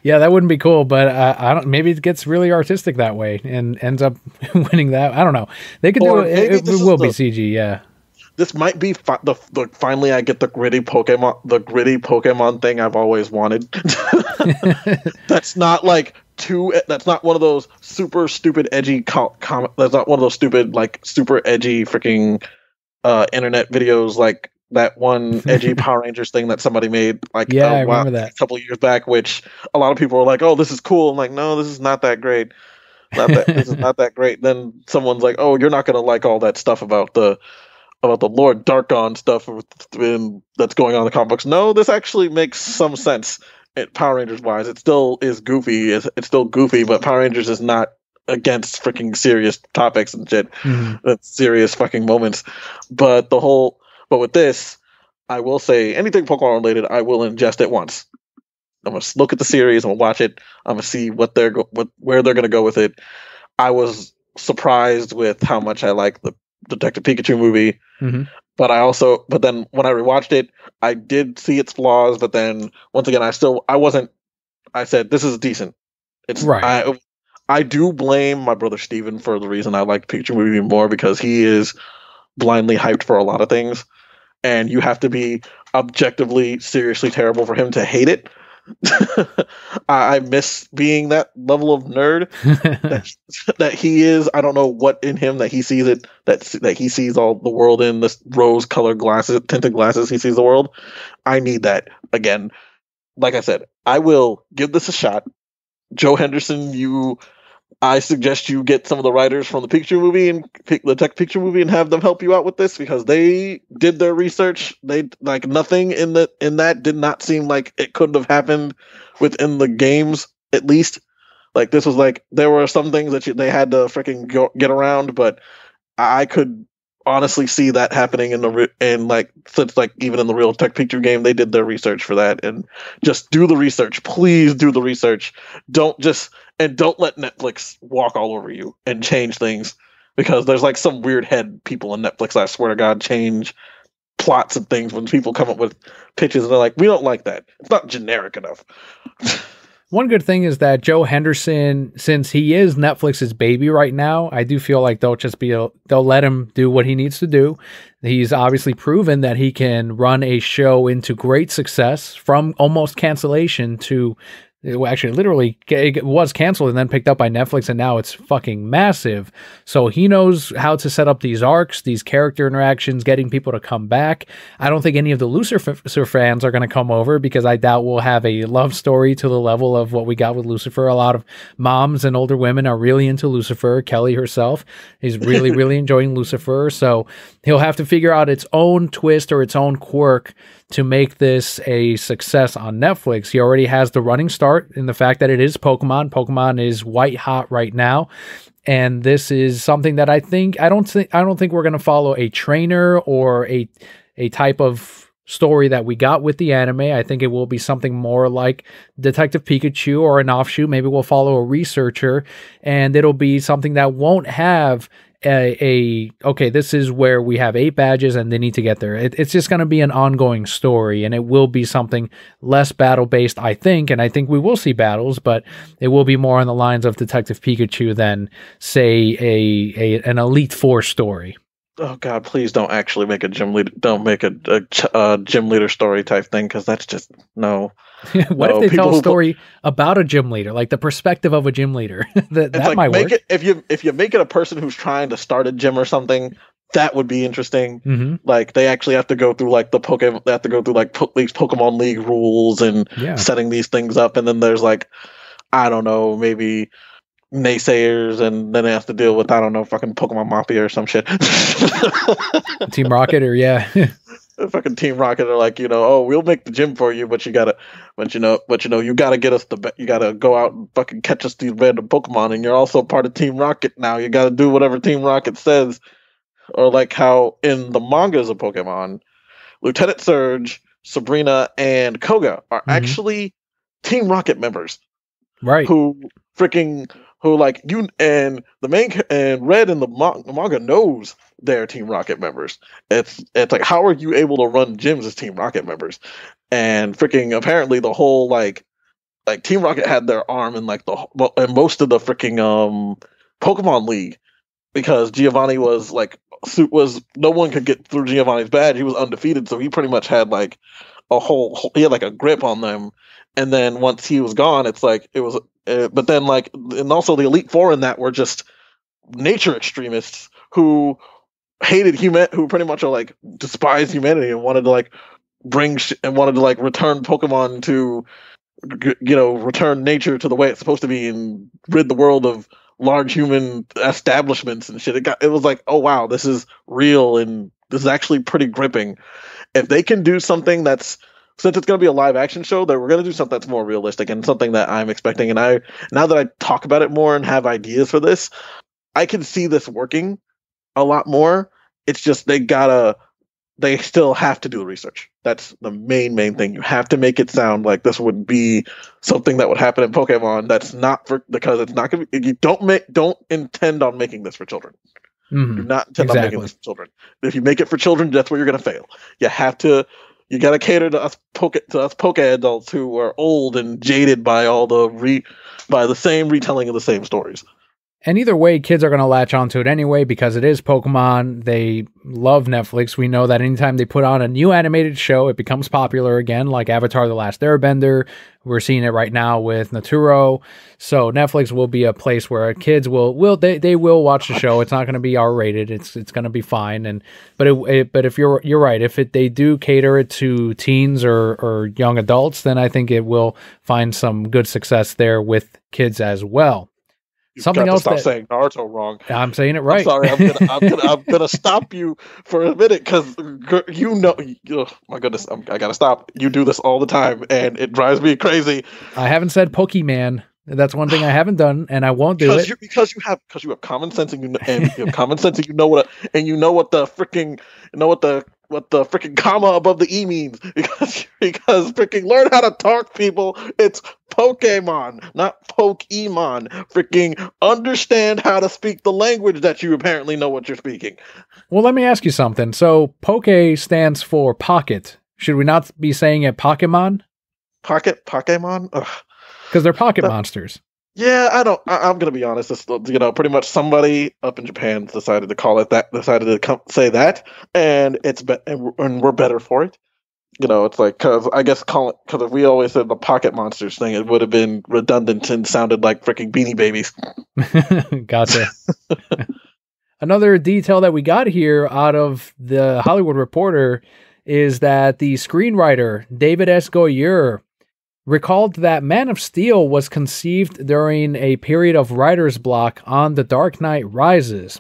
Yeah, that wouldn't be cool, but I don't. Maybe it gets really artistic that way and ends up winning that. I don't know. They could do it. It will be CG. Yeah. This might be the finally I get the gritty Pokemon thing I've always wanted. That's not like that's not one of those super stupid edgy that's not one of those stupid like super edgy freaking internet videos like that one edgy Power Rangers thing that somebody made like I remember that a couple of years back, which a lot of people were like, "Oh, this is cool." I'm like, "No, this is not that great. This is not that great." Then someone's like, "Oh, you're not gonna like all that stuff about the Lord Darkon stuff that's going on in the comic books." No, this actually makes some sense. Power Rangers wise, it still is goofy. It's still goofy, but Power Rangers is not against freaking serious topics and shit. Serious fucking moments. But with this, I will say anything Pokemon related, I will ingest it once. I'm gonna look at the series. I'm gonna watch it. I'm gonna see where they're gonna go with it. I was surprised with how much I like the Detective Pikachu movie. But then when I rewatched it, I did see its flaws. But then once again, I said this is decent. It's right. I do blame my brother Steven for the reason I like the Pikachu movie more, because he is blindly hyped for a lot of things, and you have to be objectively seriously terrible for him to hate it. I miss being that level of nerd that he is. I don't know what in him that he sees it, that he sees all the world in this rose-colored tinted glasses. He sees the world. I need that again. Like I said, I will give this a shot. Joe Henderson, I suggest you get some of the writers from the Pikachu movie and the Tech Pikachu movie and have them help you out with this, because they did their research. They like nothing in that did not seem like it couldn't have happened within the games, at least. Like this was like there were some things that they had to freaking get around, but I could honestly see that happening since like even in the real Tech Pikachu game, they did their research for that. And just do the research, please do the research. Don't let Netflix walk all over you and change things, because there's like some weird head people in Netflix, I swear to God, change plots and things when people come up with pitches and they're like, we don't like that. It's not generic enough. One good thing is that Joe Henderson, since he is Netflix's baby right now, I do feel like they'll let him do what he needs to do. He's obviously proven that he can run a show into great success from almost cancellation to actually literally it was canceled and then picked up by Netflix, and now it's fucking massive. So he knows how to set up these arcs, these character interactions, getting people to come back. I don't think any of the Lucifer fans are going to come over, because I doubt we'll have a love story to the level of what we got with Lucifer. A lot of moms and older women are really into Lucifer. Kelly herself is really, really enjoying Lucifer. So he'll have to figure out its own twist or its own quirk to make this a success on Netflix. He already has the running start in the fact that it is Pokemon. Pokemon is white hot right now. And this is something that I don't think we're going to follow a trainer or a type of story that we got with the anime. I think it will be something more like Detective Pikachu or an offshoot. Maybe we'll follow a researcher, and it'll be something that won't have okay, this is where we have 8 badges and they need to get there. It's just going to be an ongoing story, and it will be something less battle-based, I think, and I think we will see battles, but it will be more on the lines of Detective Pikachu than, say, an Elite Four story. Oh God, please don't actually make a gym leader. Don't make a gym leader story type thing, because that's just no. What if they tell a story about a gym leader, like the perspective of a gym leader? that like, might work. If you make it a person who's trying to start a gym or something, that would be interesting. Mm-hmm. Like they actually have to go through like the Pokemon. They have to go through like these Pokemon League rules and setting these things up, and then there's like, I don't know, maybe naysayers, and then they have to deal with, I don't know, fucking Pokemon Mafia or some shit. Team Rocket, or fucking Team Rocket are like, oh, we'll make the gym for you, but you gotta get us you gotta go out and fucking catch us these random Pokemon, and you're also part of Team Rocket now. You gotta do whatever Team Rocket says. Or like how in the mangas of Pokemon, Lieutenant Surge, Sabrina, and Koga are actually Team Rocket members. Right. Who freaking who like you and the main and Red in the manga knows they're Team Rocket members. It's like, how are you able to run gyms as Team Rocket members? And freaking apparently the whole like Team Rocket had their arm in like and most of the freaking Pokemon League, because Giovanni was like no one could get through Giovanni's badge. He was undefeated, so he pretty much had like he had like a grip on them. And then once he was gone, it's like it was. But then like, and also the Elite Four in that were just nature extremists who hated who pretty much are like despised humanity and wanted to like return Pokemon to, return nature to the way it's supposed to be and rid the world of large human establishments and shit. It was like, oh wow, this is real and this is actually pretty gripping. If they can do something since it's going to be a live action show, that we're going to do something that's more realistic and something that I'm expecting. And now that I talk about it more and have ideas for this, I can see this working a lot more. It's just they still have to do the research. That's the main thing. You have to make it sound like this would be something that would happen in Pokemon. That's not because it's not going to be. You don't intend on making this for children. Mm-hmm. Do not intend on making this for children. If you make it for children, that's where you're going to fail. You got to cater to us Poke adults who are old and jaded by all by the same retelling of the same stories. And either way, kids are going to latch onto it anyway because it is Pokemon. They love Netflix. We know that anytime they put on a new animated show, it becomes popular again, like Avatar: The Last Airbender. We're seeing it right now with Naturo. So Netflix will be a place where kids will will watch the show. It's not going to be R-rated. It's going to be fine. But if you're right, if they do cater it to teens or young adults, then I think it will find some good success there with kids as well. Something else. Stop saying Naruto wrong. I'm saying it right. I'm sorry. I'm gonna stop you for a minute because oh my goodness, I gotta stop. You do this all the time, and it drives me crazy. I haven't said Pokemon. That's one thing I haven't done, and I won't do it because you have common sense, and you have common sense, and you know what the freaking comma above the E means, because freaking learn how to talk, people. It's Pokemon, not Pokemon. Freaking understand how to speak the language that you apparently know what you're speaking. Well, let me ask you something. So Poke stands for pocket. Should we not be saying it Pokemon? Pokemon? Because they're pocket monsters. Yeah, I'm gonna be honest. It's, pretty much somebody up in Japan decided to call it that. Decided to say that, and and we're better for it. It's like because if we always said the pocket monsters thing, it would have been redundant and sounded like freaking Beanie Babies. Gotcha. Another detail that we got here out of the Hollywood Reporter is that the screenwriter David S. Goyer recalled that Man of Steel was conceived during a period of writer's block on The Dark Knight Rises.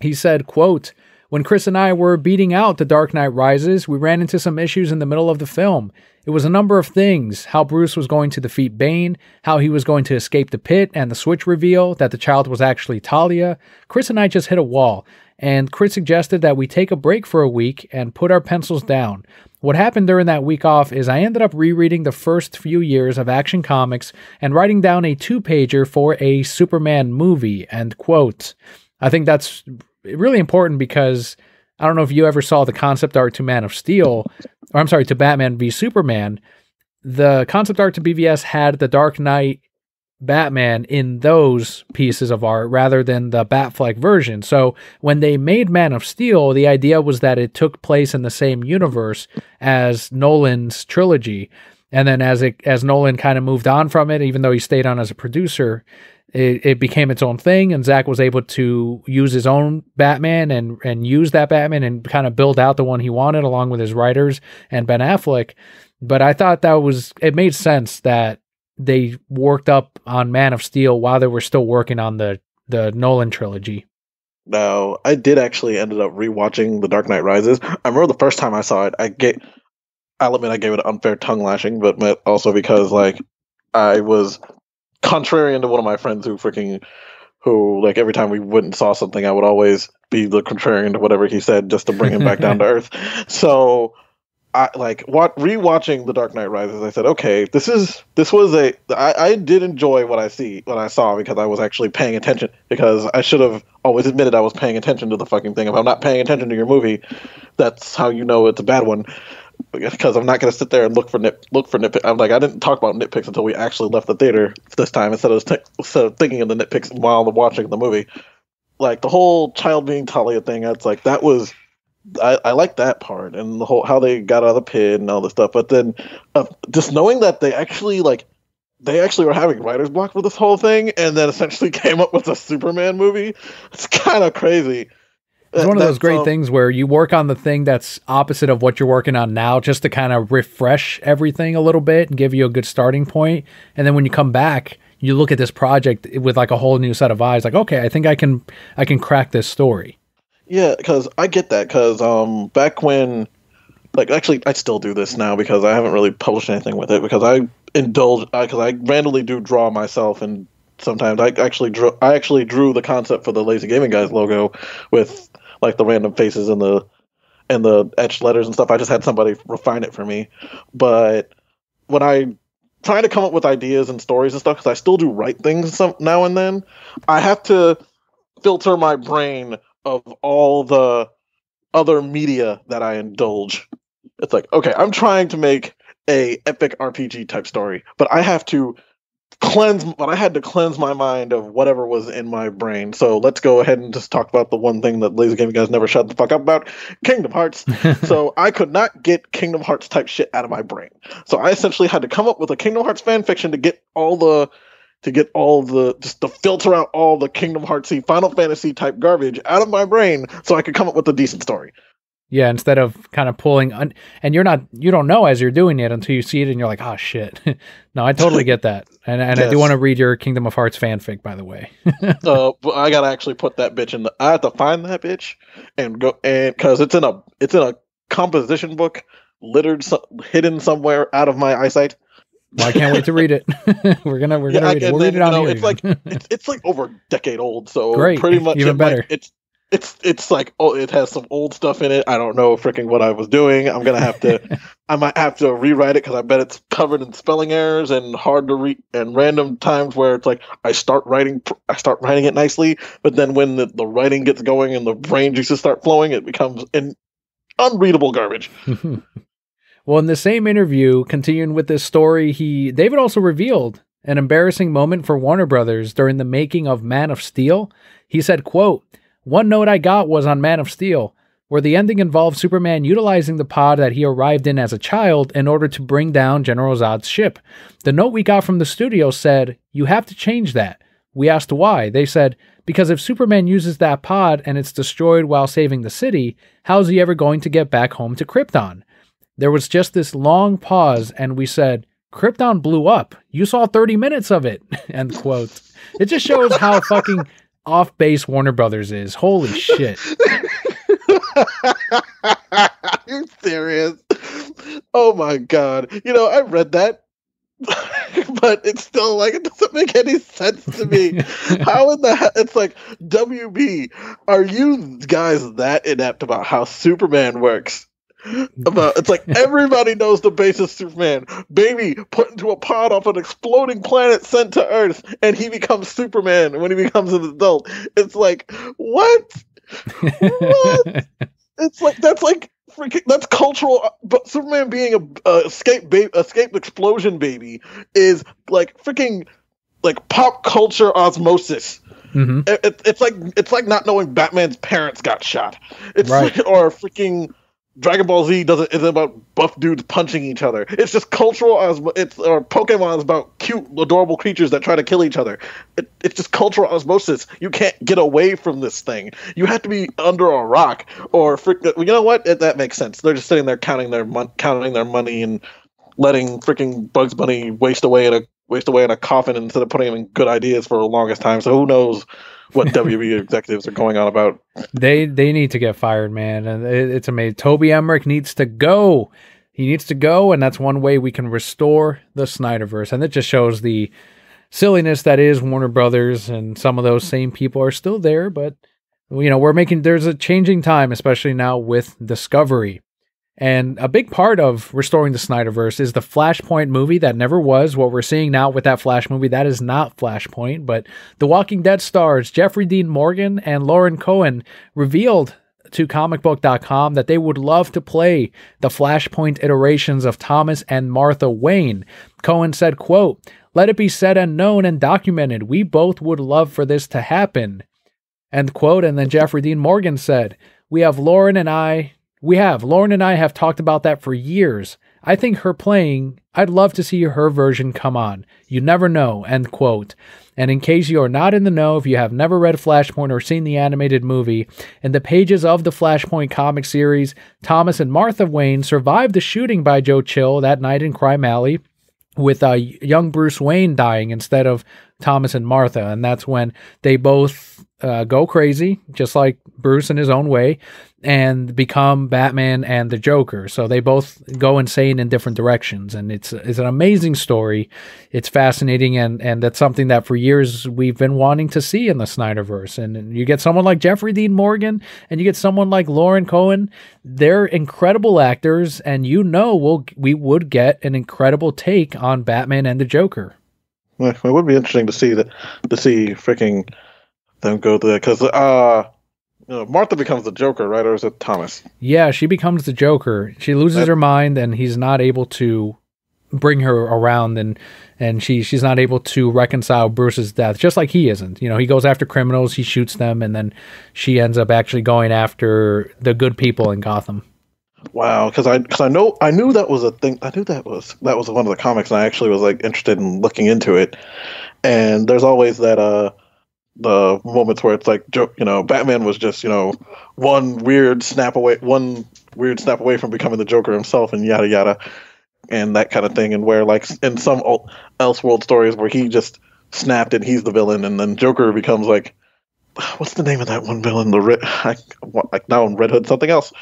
He said, quote, "When Chris and I were beating out The Dark Knight Rises, we ran into some issues in the middle of the film. It was a number of things: how Bruce was going to defeat Bane, how he was going to escape the pit, and the switch reveal that the child was actually Talia. Chris and I just hit a wall, and Chris suggested that we take a break for a week and put our pencils down. What happened during that week off is I ended up rereading the first few years of Action Comics and writing down a 2-pager for a Superman movie," end quote. I think that's really important because I don't know if you ever saw the concept art to Man of Steel, or I'm sorry, to Batman v Superman. The concept art to BVS had the Dark Knight Batman in those pieces of art rather than the Batfleck version. So when they made Man of Steel, the idea was that it took place in the same universe as Nolan's trilogy. And then as Nolan kind of moved on from it, even though he stayed on as a producer, it became its own thing, and Zack was able to use his own Batman and use that Batman and kind of build out the one he wanted along with his writers and Ben Affleck. But I thought it made sense that they worked up on Man of Steel while they were still working on the Nolan trilogy. No, I did actually ended up rewatching The Dark Knight Rises. I remember the first time I saw it, I'll admit I gave it an unfair tongue lashing, but also because I was contrarian to one of my friends who every time we went and saw something, I would always be the contrarian to whatever he said just to bring him back down to earth. So rewatching The Dark Knight Rises, I said, okay, I did enjoy what I saw because I was actually paying attention, because I should have always admitted I was paying attention to the fucking thing. If I'm not paying attention to your movie, that's how you know it's a bad one. Because I'm not going to sit there and look for nitpicks. I'm like, I didn't talk about nitpicks until we actually left the theater this time, instead of thinking of the nitpicks while watching the movie. Like the whole child being Talia thing, it's like that was. I like that part, and the whole how they got out of the pit and all this stuff. But then, just knowing that they actually were having writer's block for this whole thing, and then essentially came up with a Superman movie. It's kind of crazy. It's one of those great things where you work on the thing that's opposite of what you're working on now, just to kind of refresh everything a little bit and give you a good starting point. And then when you come back, you look at this project with like a whole new set of eyes. Like, okay, I think I can crack this story. Yeah, because I get that. Because back when, like, actually, I still do this now because I haven't really published anything with it, because I randomly do draw myself, and sometimes I actually drew the concept for the Lazy Gaming Guys logo with like the random faces and the etched letters and stuff. I just had somebody refine it for me. But when I try to come up with ideas and stories and stuff, because I still do write things now and then, I have to filter my brain of all the other media that I indulge. It's like, okay, I'm trying to make a epic RPG type story, but I had to cleanse my mind of whatever was in my brain. So let's go ahead and just talk about the one thing that Lazy Gaming Guys never shut the fuck up about: Kingdom Hearts. So I could not get Kingdom Hearts type shit out of my brain. So I essentially had to come up with a Kingdom Hearts fan fiction to filter out all the Kingdom Heartsy, Final Fantasy type garbage out of my brain, so I could come up with a decent story. Yeah, instead of kind of pulling, and you don't know as you're doing it until you see it, and you're like, oh shit. No, I totally get that, and yes. I do want to read your Kingdom of Hearts fanfic, by the way. I gotta actually put that bitch I have to find that bitch and go, and because it's in a composition book hidden somewhere out of my eyesight. Well, I can't wait to read it. we're gonna read it. We'll read it on here. It's like over a decade old, so great. Pretty much even better. It's like, oh, it has some old stuff in it. I don't know freaking what I was doing. I might have to rewrite it, because I bet it's covered in spelling errors and hard to read, and random times where it's like I start writing it nicely, but then when the writing gets going and the brain juices start flowing, it becomes an unreadable garbage. Well, in the same interview, continuing with this story, David also revealed an embarrassing moment for Warner Brothers during the making of Man of Steel. He said, quote, "One note I got was on Man of Steel, where the ending involved Superman utilizing the pod that he arrived in as a child in order to bring down General Zod's ship. The note we got from the studio said, 'You have to change that.' We asked why. They said, 'Because if Superman uses that pod and it's destroyed while saving the city, how's he ever going to get back home to Krypton?' There was just this long pause, and we said, 'Krypton blew up. You saw 30 minutes of it.'" End quote. It just shows how fucking off base Warner Brothers is. Holy shit. Are you serious? Oh my god. I read that, but it's still like, it doesn't make any sense to me. How in the hell? It's like, WB, are you guys that inept about how Superman works? It's like everybody knows the basis of Superman. Baby put into a pod off an exploding planet sent to Earth, and he becomes Superman when he becomes an adult. It's like, what? What? It's like, that's cultural. But Superman being a escape explosion baby is like freaking like pop culture osmosis. Mm-hmm. It's like not knowing Batman's parents got shot. It's right. Or freaking Dragon Ball Z isn't about buff dudes punching each other. It's just cultural or Pokemon is about cute, adorable creatures that try to kill each other. It's just cultural osmosis. You can't get away from this thing. You have to be under a rock, or you know what? That makes sense. They're just sitting there counting their money and letting freaking Bugs Bunny waste away in a coffin instead of putting him in good ideas for the longest time. So who knows what WB executives are going on about. They need to get fired, man. And it's amazing. Toby Emmerich needs to go. He needs to go, and that's one way we can restore the Snyderverse. And it just shows the silliness that is Warner Brothers, and some of those same people are still there, but there's a changing time, especially now with Discovery. And a big part of restoring the Snyderverse is the Flashpoint movie that never was. What we're seeing now with that Flash movie, that is not Flashpoint. But The Walking Dead stars Jeffrey Dean Morgan and Lauren Cohen revealed to comicbook.com that they would love to play the Flashpoint iterations of Thomas and Martha Wayne. Cohen said, quote, "Let it be said and known and documented, we both would love for this to happen." End quote. And then Jeffrey Dean Morgan said, Lauren and I have talked about that for years. I think her playing, I'd love to see her version come on. You never know." End quote. And in case you are not in the know, if you have never read Flashpoint or seen the animated movie, in the pages of the Flashpoint comic series, Thomas and Martha Wayne survived the shooting by Joe Chill that night in Crime Alley, with young Bruce Wayne dying instead of Thomas and Martha. And that's when they both go crazy, just like Bruce in his own way, and become Batman and the Joker. So they both go insane in different directions. And it's an amazing story. It's fascinating. And that's something that for years we've been wanting to see in the Snyderverse. And you get someone like Jeffrey Dean Morgan and you get someone like Lauren Cohen. They're incredible actors. And we would get an incredible take on Batman and the Joker. Well, it would be interesting to see freaking them go through that, because Martha becomes the Joker, right? Or is it Thomas? Yeah, she becomes the Joker. She loses her mind, and he's not able to bring her around, and she's not able to reconcile Bruce's death, just like he isn't. He goes after criminals, he shoots them, and then she ends up actually going after the good people in Gotham. Wow, because I knew that was a thing. I knew that was one of the comics, and I actually was interested in looking into it. And there's always that the moments where it's Batman was just one weird snap away from becoming the Joker himself, and yada yada, and that kind of thing. And where in some Elseworld stories where he just snapped and he's the villain, and then Joker becomes what's the name of that one villain? Now I'm Red Hood something else.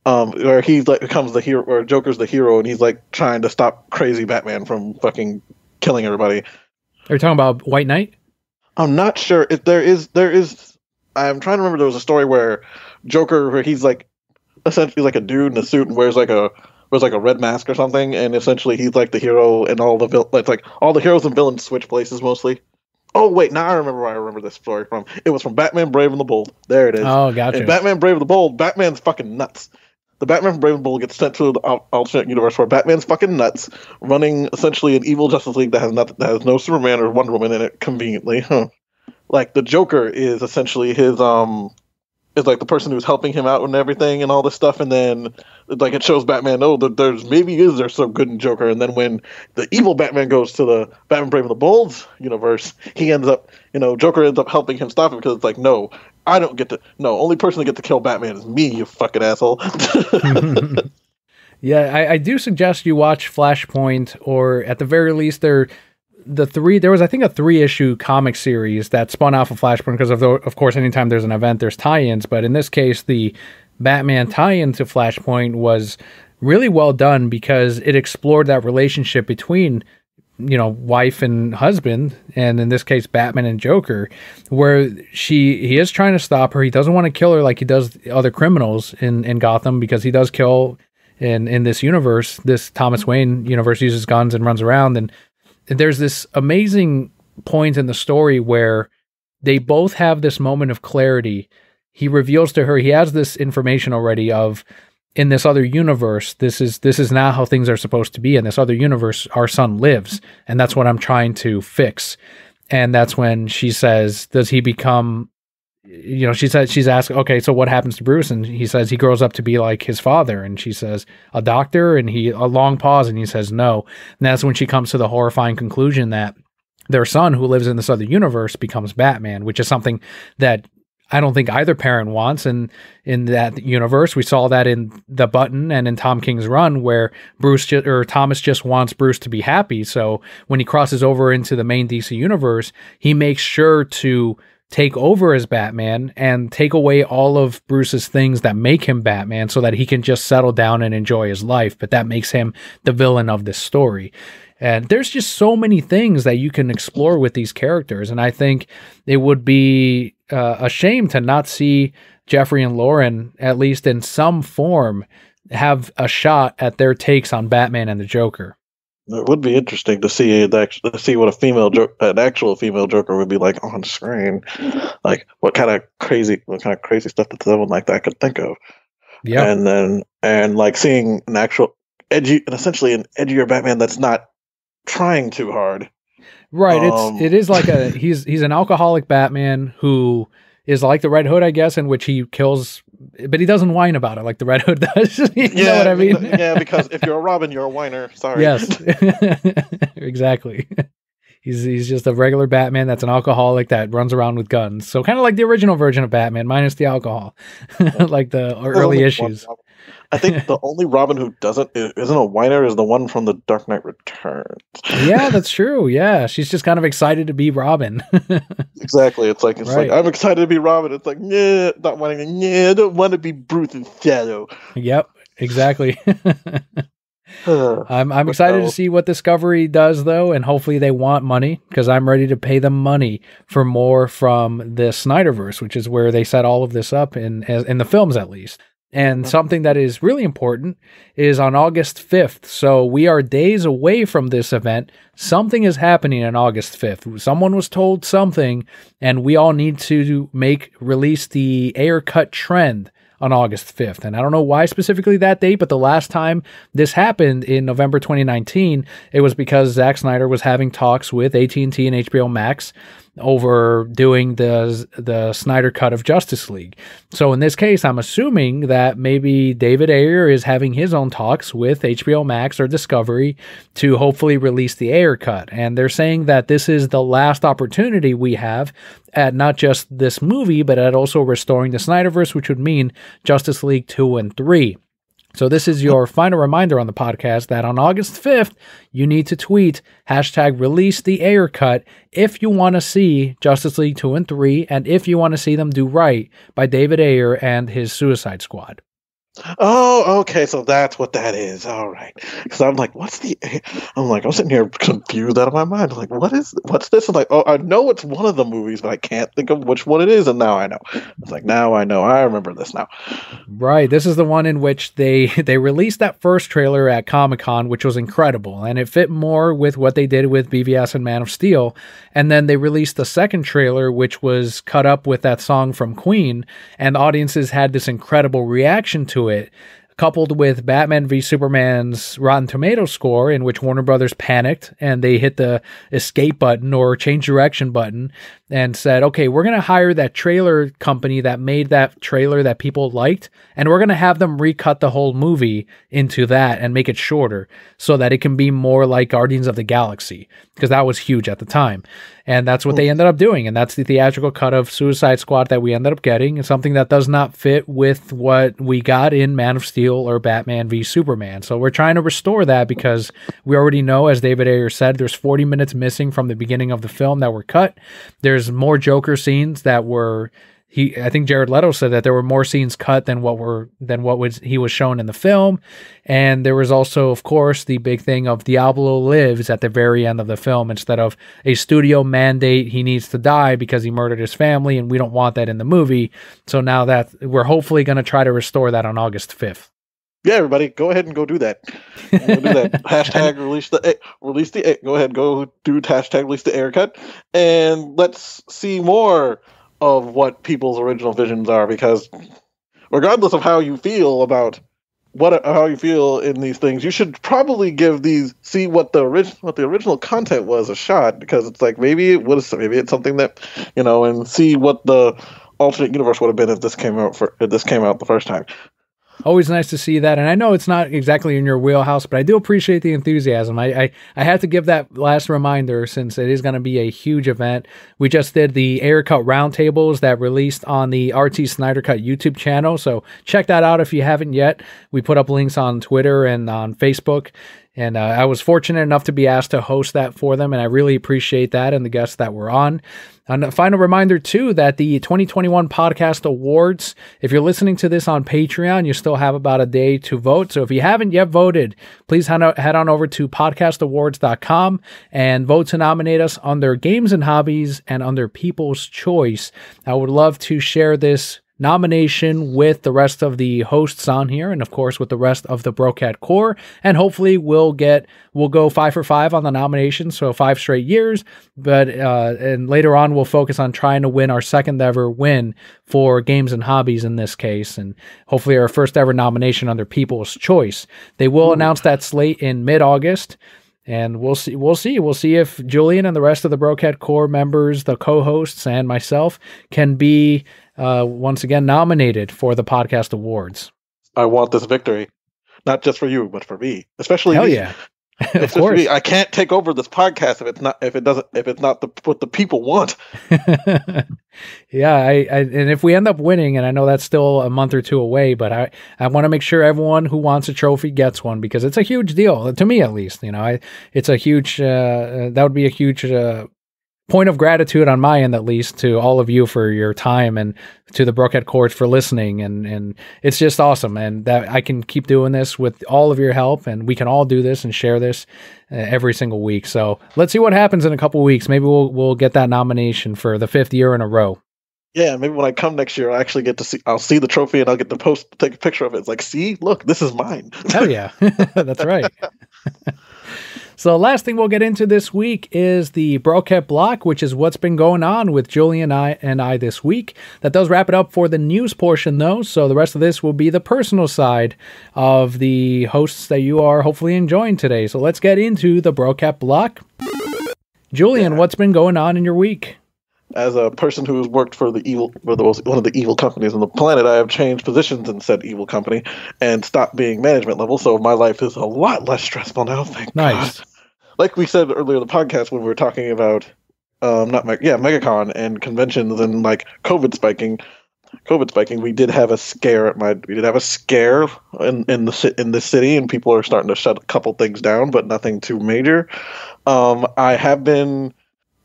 Where he becomes the hero, or Joker's the hero, and he's trying to stop crazy Batman from fucking killing everybody. Are you talking about White Knight? I'm not sure if there is. I'm trying to remember. There was a story where Joker, where he's essentially a dude in a suit and wears a red mask or something, and essentially he's the hero, and all the all the heroes and villains switch places mostly. Oh wait, now I remember where I remember this story from. It was from Batman Brave and the Bold. There it is. Oh, gotcha. In Batman Brave and the Bold, Batman's fucking nuts. The Batman from Brave and Bold gets sent to the alternate universe where Batman's fucking nuts, running essentially an evil Justice League that has no Superman or Wonder Woman in it conveniently. The Joker is essentially his is the person who's helping him out and everything and all this stuff, and then it shows Batman, there's some good in Joker, and then when the evil Batman goes to the Batman Brave and the Bold's universe, he ends up Joker ends up helping him stop it, because it's no, I don't get to. No, only person that get to kill Batman is me, you fucking asshole. Yeah, I do suggest you watch Flashpoint, or at the very least, there was, I think, a 3-issue comic series that spun off of Flashpoint, because of course, anytime there's an event, there's tie-ins. But in this case, the Batman tie-in to Flashpoint was really well done, because it explored that relationship between wife and husband, and in this case Batman and Joker, where he is trying to stop her. He doesn't want to kill her like he does other criminals in Gotham, because he does kill in this universe. This Thomas Wayne universe uses guns and runs around, and there's this amazing point in the story where they both have this moment of clarity. He reveals to her, he has this information already of, in this other universe, this is not how things are supposed to be. In this other universe, our son lives, and that's what I'm trying to fix. And that's when she says, does he become, she's asked, okay, so what happens to Bruce? And he says he grows up to be like his father. And she says, a doctor? And a long pause, and he says no. And that's when she comes to the horrifying conclusion that their son, who lives in this other universe, becomes Batman, which is something that I don't think either parent wants. And in that universe, we saw that in The Button and in Tom King's Run, where Thomas just wants Bruce to be happy. So when he crosses over into the main DC universe, he makes sure to take over as Batman and take away all of Bruce's things that make him Batman, so that he can just settle down and enjoy his life. But that makes him the villain of this story. And there's just so many things that you can explore with these characters. And I think it would be a shame to not see Jeffrey and Lauren, at least in some form, have a shot at their takes on Batman and the Joker. It would be interesting to see what an actual female Joker would be like on screen. Like what kind of crazy stuff that someone like that could think of. Yeah. And like seeing an actual essentially an edgier Batman that's not trying too hard. Right. It is like he's an alcoholic Batman who is like the Red Hood, I guess, in which he kills, but he doesn't whine about it like the Red Hood does. You know what I mean? Yeah, because if you're a Robin, you're a whiner. Sorry. Yes. Exactly. He's just a regular Batman that's an alcoholic that runs around with guns. So kind of like the original version of Batman, minus the alcohol, like the early issues. I think the only Robin who isn't a whiner is the one from the Dark Knight Returns. Yeah, that's true. Yeah, she's just kind of excited to be Robin. Exactly. It's like I'm excited to be Robin. It's like, yeah, not whining. Yeah, I don't want to be Bruce and Shadow. Yep, exactly. I'm excited to see what Discovery does, though, and hopefully they want money, because I'm ready to pay them money for more from the Snyderverse, which is where they set all of this up in the films, at least. And something that is really important is on August 5th. So we are days away from this event. Something is happening on August 5th. Someone was told something, and we all need to release the Ayer cut trend on August 5th. And I don't know why specifically that date, but the last time this happened in November 2019, it was because Zack Snyder was having talks with AT&T and HBO Max over doing the Snyder cut of Justice League. So in this case, I'm assuming that maybe David Ayer is having his own talks with HBO Max or Discovery to hopefully release the Ayer cut. And they're saying that this is the last opportunity we have at not just this movie, but at also restoring the Snyderverse, which would mean Justice League 2 and 3. So this is your final reminder on the podcast that on August 5th, you need to tweet #release the Ayer cut if you want to see Justice League 2 and 3 and if you want to see them do right by David Ayer and his Suicide Squad. Oh, okay. So that's what that is. All right. Because I'm like, I'm sitting here confused out of my mind. I'm like, what's this? I'm like, oh, I know it's one of the movies, but I can't think of which one it is. And now I know. It's like, now I know. I remember this now. Right. This is the one in which they released that first trailer at Comic-Con, which was incredible. And it fit more with what they did with BVS and Man of Steel. And then they released the second trailer, which was cut up with that song from Queen. And audiences had this incredible reaction to it, coupled with Batman v Superman's Rotten Tomatoes score, in which Warner Brothers panicked and they hit the escape button or change direction button and said, okay, we're going to hire that trailer company that made that trailer that people liked, and we're going to have them recut the whole movie into that and make it shorter so that it can be more like Guardians of the Galaxy, because that was huge at the time. And that's what they ended up doing. And that's the theatrical cut of Suicide Squad that we ended up getting. It's something that does not fit with what we got in Man of Steel or Batman v Superman. So we're trying to restore that, because we already know, as David Ayer said, there's 40 minutes missing from the beginning of the film that were cut. There's more Joker scenes that were... I think Jared Leto said that there were more scenes cut than what he was shown in the film. And there was also, of course, the big thing of Diablo lives at the very end of the film instead of a studio mandate he needs to die because he murdered his family, and we don't want that in the movie. So now that we're hopefully going to try to restore that on August 5th. Yeah, everybody, go ahead and go do that. Hashtag release the go ahead, go do hashtag release the Ayer cut, and let's see more of what people's original visions are, because regardless of how you feel about how you feel in these things, you should probably see what the original content was a shot, because it's like maybe it's something that, and see what the alternate universe would have been if this came out the first time. Always nice to see that. And I know it's not exactly in your wheelhouse, but I do appreciate the enthusiasm. I had to give that last reminder, since it is going to be a huge event. We just did the Ayer cut roundtables that released on the RT Snyder Cut YouTube channel. So check that out if you haven't yet. We put up links on Twitter and on Facebook. And I was fortunate enough to be asked to host that for them, and I really appreciate that and the guests that were on. And a final reminder, too, that the 2021 Podcast Awards, if you're listening to this on Patreon, you still have about a day to vote. So if you haven't yet voted, please head on over to podcastawards.com and vote to nominate us under Games and Hobbies and under People's Choice. I would love to share this nomination with the rest of the hosts on here, and of course with the rest of the Brocat Core. And hopefully we'll go 5 for 5 on the nomination, so 5 straight years. But and later on we'll focus on trying to win our second ever win for Games and Hobbies in this case, and hopefully our first ever nomination under People's Choice. They will announce that slate in mid-August. And we'll see if Julian and the rest of the Brocat Core members, the co-hosts, and myself can be once again nominated for the podcast awards. I want this victory, not just for you, but for me, especially Hell me. yeah. Of course. Me. I can't take over this podcast if it's not what the people want. Yeah, and if we end up winning, and I know that's still a month or two away, but I want to make sure everyone who wants a trophy gets one, because it's a huge deal to me, at least. It's a huge that would be a huge point of gratitude on my end, at least, to all of you for your time, and to the Brocat Courts for listening. And it's just awesome. And that I can keep doing this with all of your help, and we can all do this and share this every single week. So let's see what happens in a couple of weeks. Maybe we'll get that nomination for the 5th year in a row. Yeah, maybe when I come next year, I actually get to see. I'll see the trophy, and I'll get to take a picture of it. It's like, see, look, this is mine. Hell yeah, that's right. So last thing we'll get into this week is the Brocat Block, which is what's been going on with Julian and I this week. That does wrap it up for the news portion, though. So the rest of this will be the personal side of the hosts that you are hopefully enjoying today. So let's get into the Brocat Block. Julian, what's been going on in your week? As a person who has worked for one of the evil companies on the planet, I have changed positions in said evil company and stopped being management level. So my life is a lot less stressful now. Thank God. Like we said earlier in the podcast when we were talking about MegaCon and conventions and like COVID spiking, we did have a scare in the city, and people are starting to shut a couple things down, but nothing too major. I have been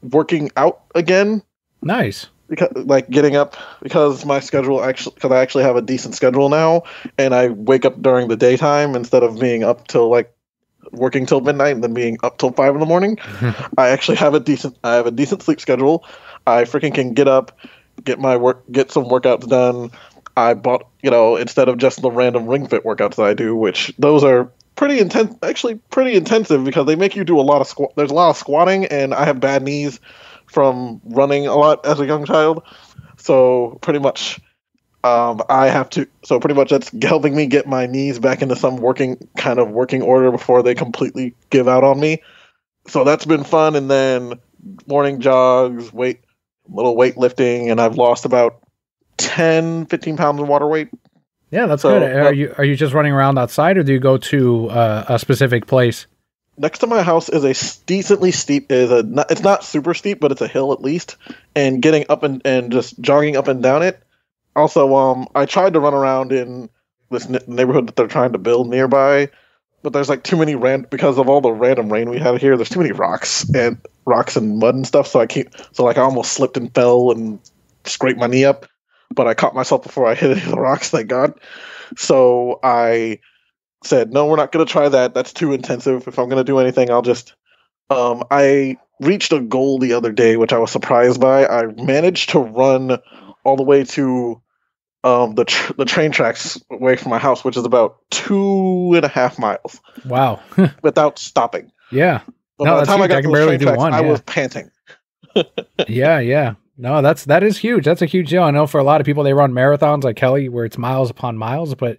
working out again. Nice. Getting up, because my schedule because I actually have a decent schedule now, and I wake up during the daytime instead of being up till working till midnight and then being up till 5 in the morning. I actually have a decent sleep schedule. I freaking can get up, get some workouts done. I bought, instead of just the random Ring Fit workouts that I do, which those are pretty intensive because they make you do a lot of there's a lot of squatting, and I have bad knees from running a lot as a young child. So pretty much that's helping me get my knees back into some working order before they completely give out on me. So that's been fun. And then morning jogs, little weightlifting, and I've lost about 10-15 pounds of water weight. Yeah, that's good. Are you just running around outside, or do you go to a specific place? Next to my house is a decently steep. It's not super steep, but it's a hill at least. And getting up and just jogging up and down it. Also, I tried to run around in this neighborhood that they're trying to build nearby, but there's too many because of all the random rain we had here. There's too many rocks and mud and stuff. So I almost slipped and fell and scraped my knee up, but I caught myself before I hit any of the rocks. Thank God. So I said, no, we're not going to try that. That's too intensive. If I'm going to do anything, I'll just, I reached a goal the other day, which I was surprised by. I managed to run all the way to the train tracks away from my house, which is about 2.5 miles. Wow. Without stopping. Yeah. But by the time I got to the train tracks, I was panting. Yeah. No, that is huge. That's a huge deal. I know for a lot of people, they run marathons like Kelly, where it's miles upon miles, but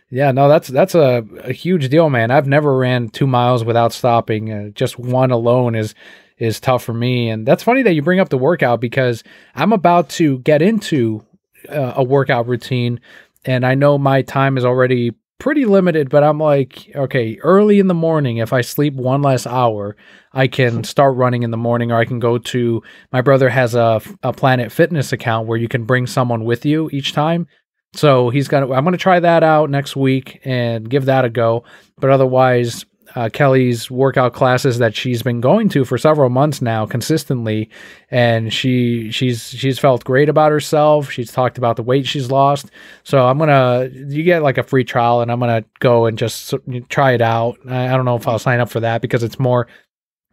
yeah, no, that's a huge deal, man. I've never ran 2 miles without stopping. Just one alone is tough for me. And that's funny that you bring up the workout, because I'm about to get into a workout routine, and I know my time is already pretty limited, but I'm like, okay, early in the morning, if I sleep 1 less hour, I can start running in the morning, or I can go to, my brother has a Planet Fitness account where you can bring someone with you each time. So I'm going to try that out next week and give that a go. But otherwise, Kelly's workout classes that she's been going to for several months now consistently, and she's felt great about herself. She's talked about the weight she's lost. So you get a free trial, and I'm going to go and just try it out. I don't know if I'll sign up for that, because it's more,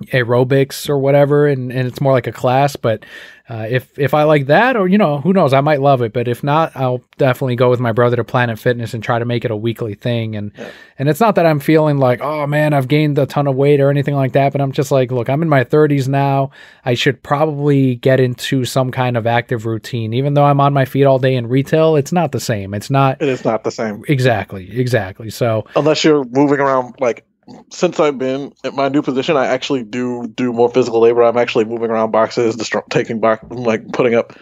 aerobics or whatever, and it's more like a class. But if I like that, or who knows, I might love it. But if not, I'll definitely go with my brother to Planet Fitness and try to make it a weekly thing. And it's not that I'm feeling like, oh man, I've gained a ton of weight or anything like that, but I'm just like, look, I'm in my 30s now. I should probably get into some kind of active routine. Even though I'm on my feet all day in retail, it's not the same. It is not the same. Exactly. So unless you're moving around, like, since I've been at my new position, I actually do more physical labor. I'm actually moving around boxes, taking box, like putting up,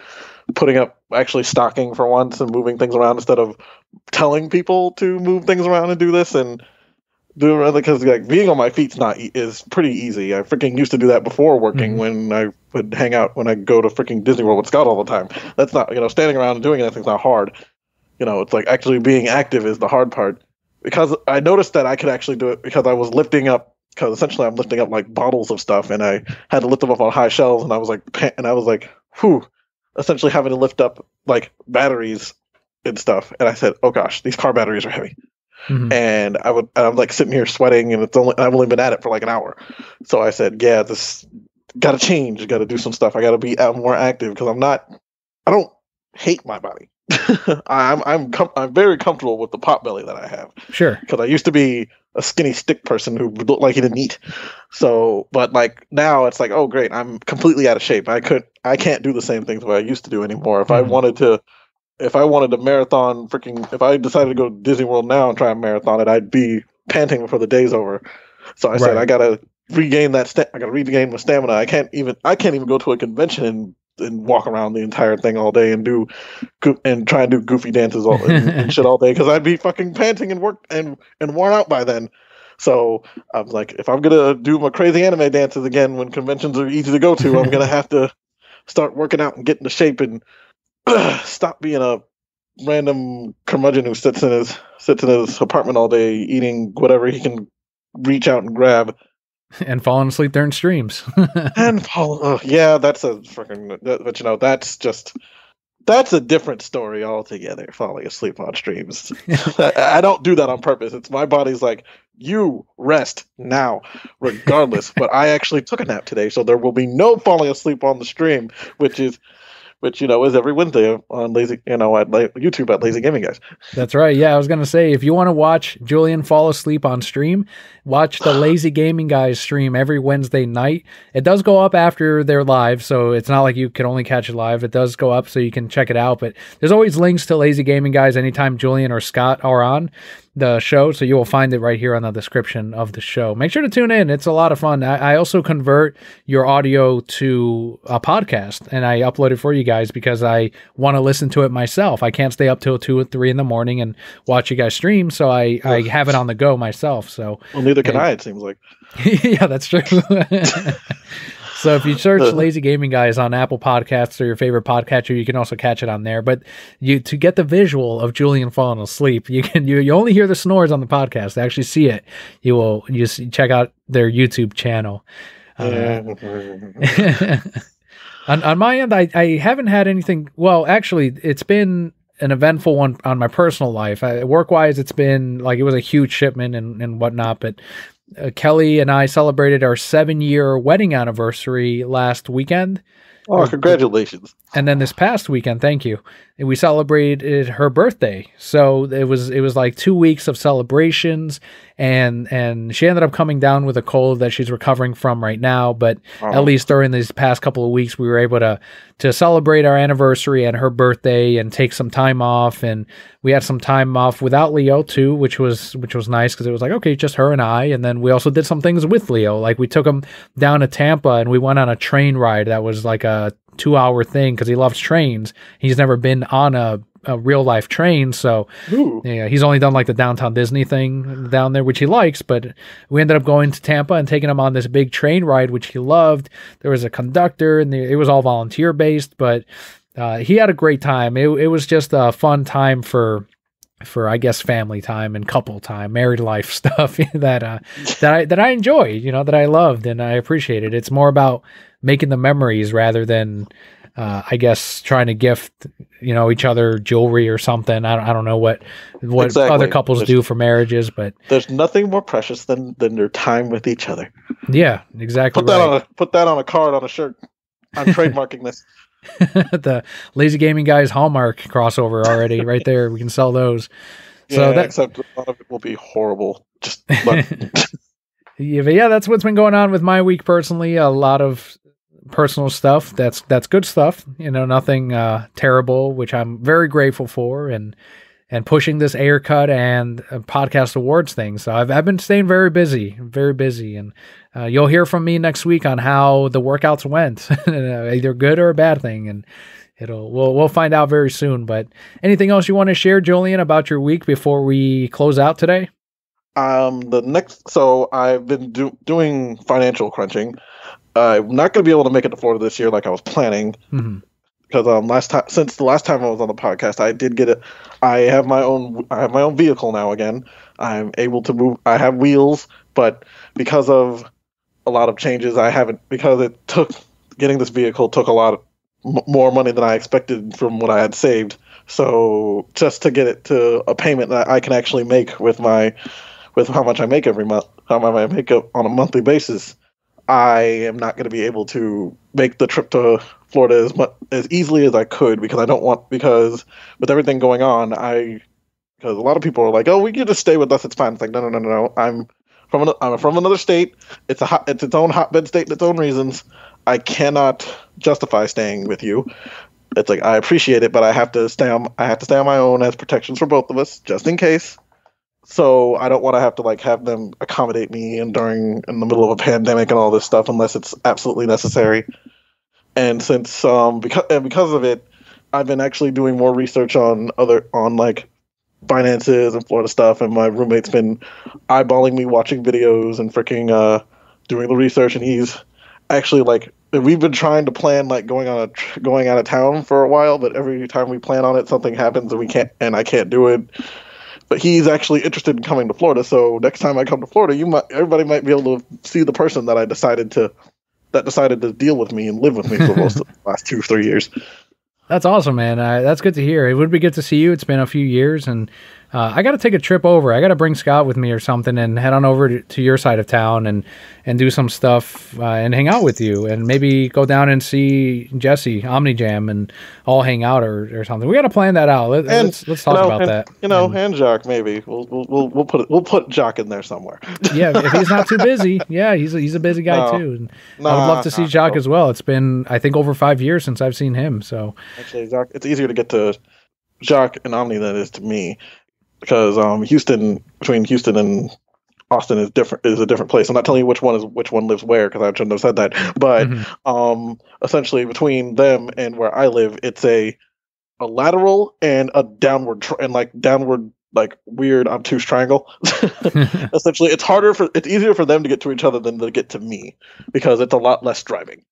actually stocking for once and moving things around instead of telling people to move things around and do this and do it, because like being on my feet's is pretty easy. I freaking used to do that before working when I would hang out when I go to freaking Disney World with Scott all the time. That's not, standing around and doing anything's not hard. It's like actually being active is the hard part. Because I noticed that I could actually do it because I was lifting up, because essentially I'm lifting up like bottles of stuff, and I had to lift them up on high shelves, and I was like, whew, essentially having to lift up like batteries and stuff. And I said, oh gosh, these car batteries are heavy. And I'm like sitting here sweating, and I've only been at it for like an hour. So I said, yeah, this got to change. Got to do some stuff. I got to be more active because I don't hate my body. I'm very comfortable with the pot belly that I have. Sure. Because I used to be a skinny stick person who looked like he didn't eat. So, but like now it's like, oh great, I'm completely out of shape. I can't do the same things that I used to do anymore. If I wanted to marathon if I decided to go to Disney World now and try and marathon it, I'd be panting before the day's over. So I said I gotta regain my stamina. I can't even go to a convention and walk around the entire thing all day and try and do goofy dances and shit all day, because I'd be fucking panting and worn out by then. So I'm like, if I'm gonna do my crazy anime dances again when conventions are easy to go to, I'm gonna have to start working out and get into shape and stop being a random curmudgeon who sits in his apartment all day eating whatever he can reach out and grab. And falling asleep during streams. Yeah, that's a freaking. But that's a different story altogether. Falling asleep on streams. I don't do that on purpose. It's my body's like, you rest now, regardless. But I actually took a nap today, so there will be no falling asleep on the stream, which is every Wednesday on YouTube at Lazy Gaming Guys. That's right. Yeah, I was gonna say, if you want to watch Julian fall asleep on stream, watch the Lazy Gaming Guys stream every Wednesday night. It does go up after they're live, so it's not like you can only catch it live. It does go up so you can check it out. But there's always links to Lazy Gaming Guys anytime Julian or Scott are on the show, so you will find it right here on the description of the show. Make sure to tune in. It's a lot of fun. I also convert your audio to a podcast, and I upload it for you guys because I want to listen to it myself. I can't stay up till 2 or 3 in the morning and watch you guys stream, so I have it on the go myself. So neither can I, it seems like. Yeah, that's true. So if you search Lazy Gaming Guys on Apple Podcasts or your favorite podcatcher, you can also catch it on there. But to get the visual of Julian falling asleep, you only hear the snores on the podcast. To actually see it, you check out their YouTube channel. On my end, I haven't had anything. Well, actually, it's been an eventful one on my personal life. Work-wise, it's been like, it was a huge shipment and whatnot, but Kelly and I celebrated our 7-year wedding anniversary last weekend. Oh, congratulations. And then this past weekend, thank you, we celebrated her birthday. So it was like 2 weeks of celebrations, and she ended up coming down with a cold that she's recovering from right now. But at least during these past couple of weeks, we were able to celebrate our anniversary and her birthday and take some time off. And we had some time off without Leo too, which was nice, because it was like, okay, just her and I. And then we also did some things with Leo. Like we took him down to Tampa and we went on a train ride that was like a 2-hour thing, because he loves trains. He's never been on a real life train, so yeah, he's only done like the downtown Disney thing down there, which he likes. But we ended up going to Tampa and taking him on this big train ride, which he loved. There was a conductor, and it was all volunteer based, but he had a great time. It was just a fun time for I guess family time and couple time, married life stuff that I enjoy, that I loved and I appreciated. It's more about making the memories rather than I guess trying to gift, each other jewelry or something. I don't know what Exactly. other couples do for marriages, but there's nothing more precious than their time with each other. Yeah, exactly. Put that on a card on a shirt. I'm trademarking this. The Lazy Gaming Guys Hallmark crossover already right there. We can sell those. Yeah, except a lot of it will be horrible. Yeah, that's what's been going on with my week personally. A lot of personal stuff. That's good stuff. Nothing terrible, which I'm very grateful for, and pushing this air cut and podcast awards thing. So I've been staying very busy, and you'll hear from me next week on how the workouts went, either good or a bad thing, and we'll find out very soon. But anything else you want to share, Julian, about your week before we close out today? So I've been doing financial crunching. I'm not going to be able to make it to Florida this year like I was planning. Mm-hmm. Because since the last time I was on the podcast, I did get it. I have my own vehicle now again. I'm able to move. I have wheels, but because of a lot of changes, getting this vehicle took a lot more money than I expected from what I had saved. So just to get it to a payment that I can actually make with how much I make every month, how much I make up on a monthly basis, I am not going to be able to make the trip to Florida as easily as I could, because with everything going on, because a lot of people are like, oh, we can just stay with us, it's fine. It's like, no. I'm from another state. It's its own hotbed state, its own reasons. I cannot justify staying with you. It's like, I appreciate it, but I have to stay on my own as protections for both of us, just in case. So I don't want to have to have them accommodate me in the middle of a pandemic and all this stuff unless it's absolutely necessary. And since because of it, I've been actually doing more research on finances and Florida stuff, and my roommate's been eyeballing me watching videos and freaking doing the research, and he's actually we've been trying to plan going out of town for a while, but every time we plan on it, something happens and I can't do it. But he's actually interested in coming to Florida, so next time I come to Florida, everybody might be able to see the person that decided to deal with me and live with me for most of the last 2-3 years. That's awesome, man. That's good to hear. It would be good to see you. It's been a few years, and I got to take a trip over. I got to bring Scott with me or something and head on over to your side of town and do some stuff and hang out with you, and maybe go down and see Jesse OmniJam and all hang out or something. We got to plan that out. Let's talk about that. And Jock, maybe we'll put Jock in there somewhere. Yeah, if he's not too busy. Yeah, he's a busy guy too. And I would love to see Jock as well. It's been, I think, over 5 years since I've seen him. So actually, Jock, it's easier to get to Jock and Omni than it is to me. Because between Houston and Austin is a different place. I'm not telling you which one lives where, because I shouldn't have said that. But essentially between them and where I live, it's a lateral and a downward weird obtuse triangle. Essentially, it's easier for them to get to each other than to get to me, because it's a lot less driving.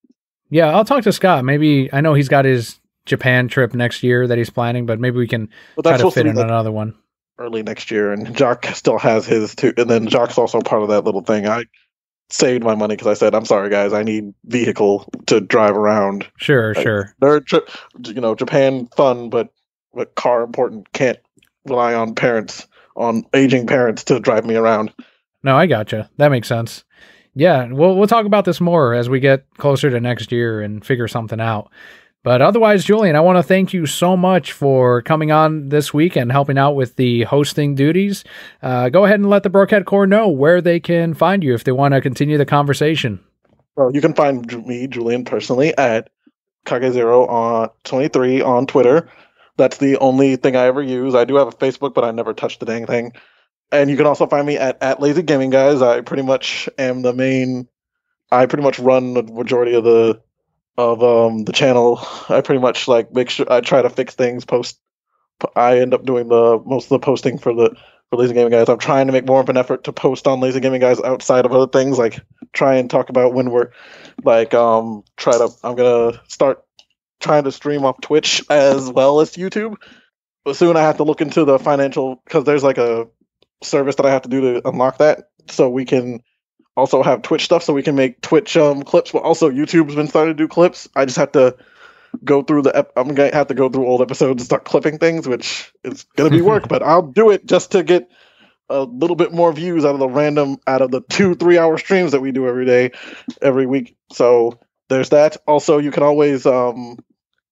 Yeah, I'll talk to Scott. Maybe, I know he's got his Japan trip next year that he's planning, but maybe we can try to fit in another one early next year. And Jock still has his too, and then Jock's also part of that little thing. I saved my money because I said, I'm sorry guys, I need vehicle to drive around. Sure. Nerd trip, Japan fun, but car important. Can't rely on aging parents to drive me around. No, I gotcha. That makes sense. Yeah, we'll talk about this more as we get closer to next year and figure something out. But otherwise, Julian, I want to thank you so much for coming on this week and helping out with the hosting duties. Go ahead and let the Brokehead Corps know where they can find you if they want to continue the conversation. Well, you can find me, Julian, personally at Kage023 on Twitter. That's the only thing I ever use. I do have a Facebook, but I never touched the dang thing. And you can also find me at Lazy Gaming Guys. I pretty much am the main. I pretty much run the majority of the channel. I pretty much make sure I try to fix things. I end up doing most of the posting for Lazy Gaming Guys. I'm trying to make more of an effort to post on Lazy Gaming Guys outside of other things, like try and talk about when we're I'm gonna start trying to stream off Twitch as well as YouTube. But soon I have to look into the financial, because there's a service that I have to do to unlock that, so we can also have Twitch stuff, so we can make Twitch clips, but also YouTube's been starting to do clips. I just have to go through I'm gonna have to go through old episodes and start clipping things, which is gonna be work, but I'll do it just to get a little bit more views out of the 2-3 hour streams that we do every week. So there's that. Also, you can always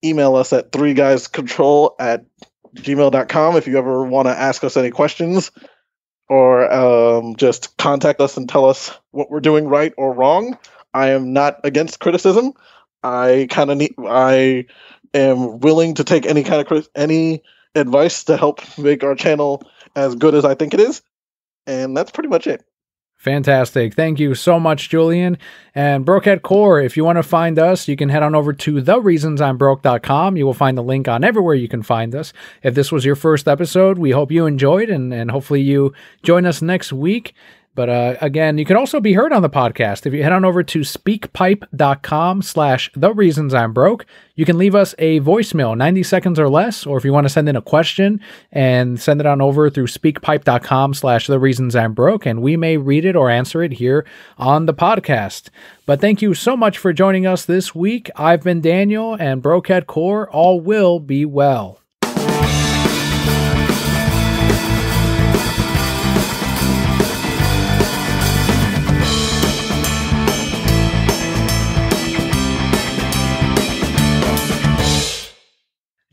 email us at 3guyscontrol@gmail.com if you ever want to ask us any questions, or just contact us and tell us what we're doing right or wrong. I am not against criticism. I am willing to take any kind of any advice to help make our channel as good as I think it is. And that's pretty much it. Fantastic. Thank you so much, Julian. And Brokehead Core, if you want to find us, you can head on over to thereansI'mbroke.com. You will find the link on everywhere you can find us. If this was your first episode, we hope you enjoyed, and hopefully you join us next week. But again, you can also be heard on the podcast. If you head on over to speakpipe.com/thereansI'mbroke, you can leave us a voicemail, 90 seconds or less, or if you want to send in a question and send it on over through speakpipe.com/thereansI'mbroke, and we may read it or answer it here on the podcast. But thank you so much for joining us this week. I've been Daniel, and Brokehead Core, all will be well.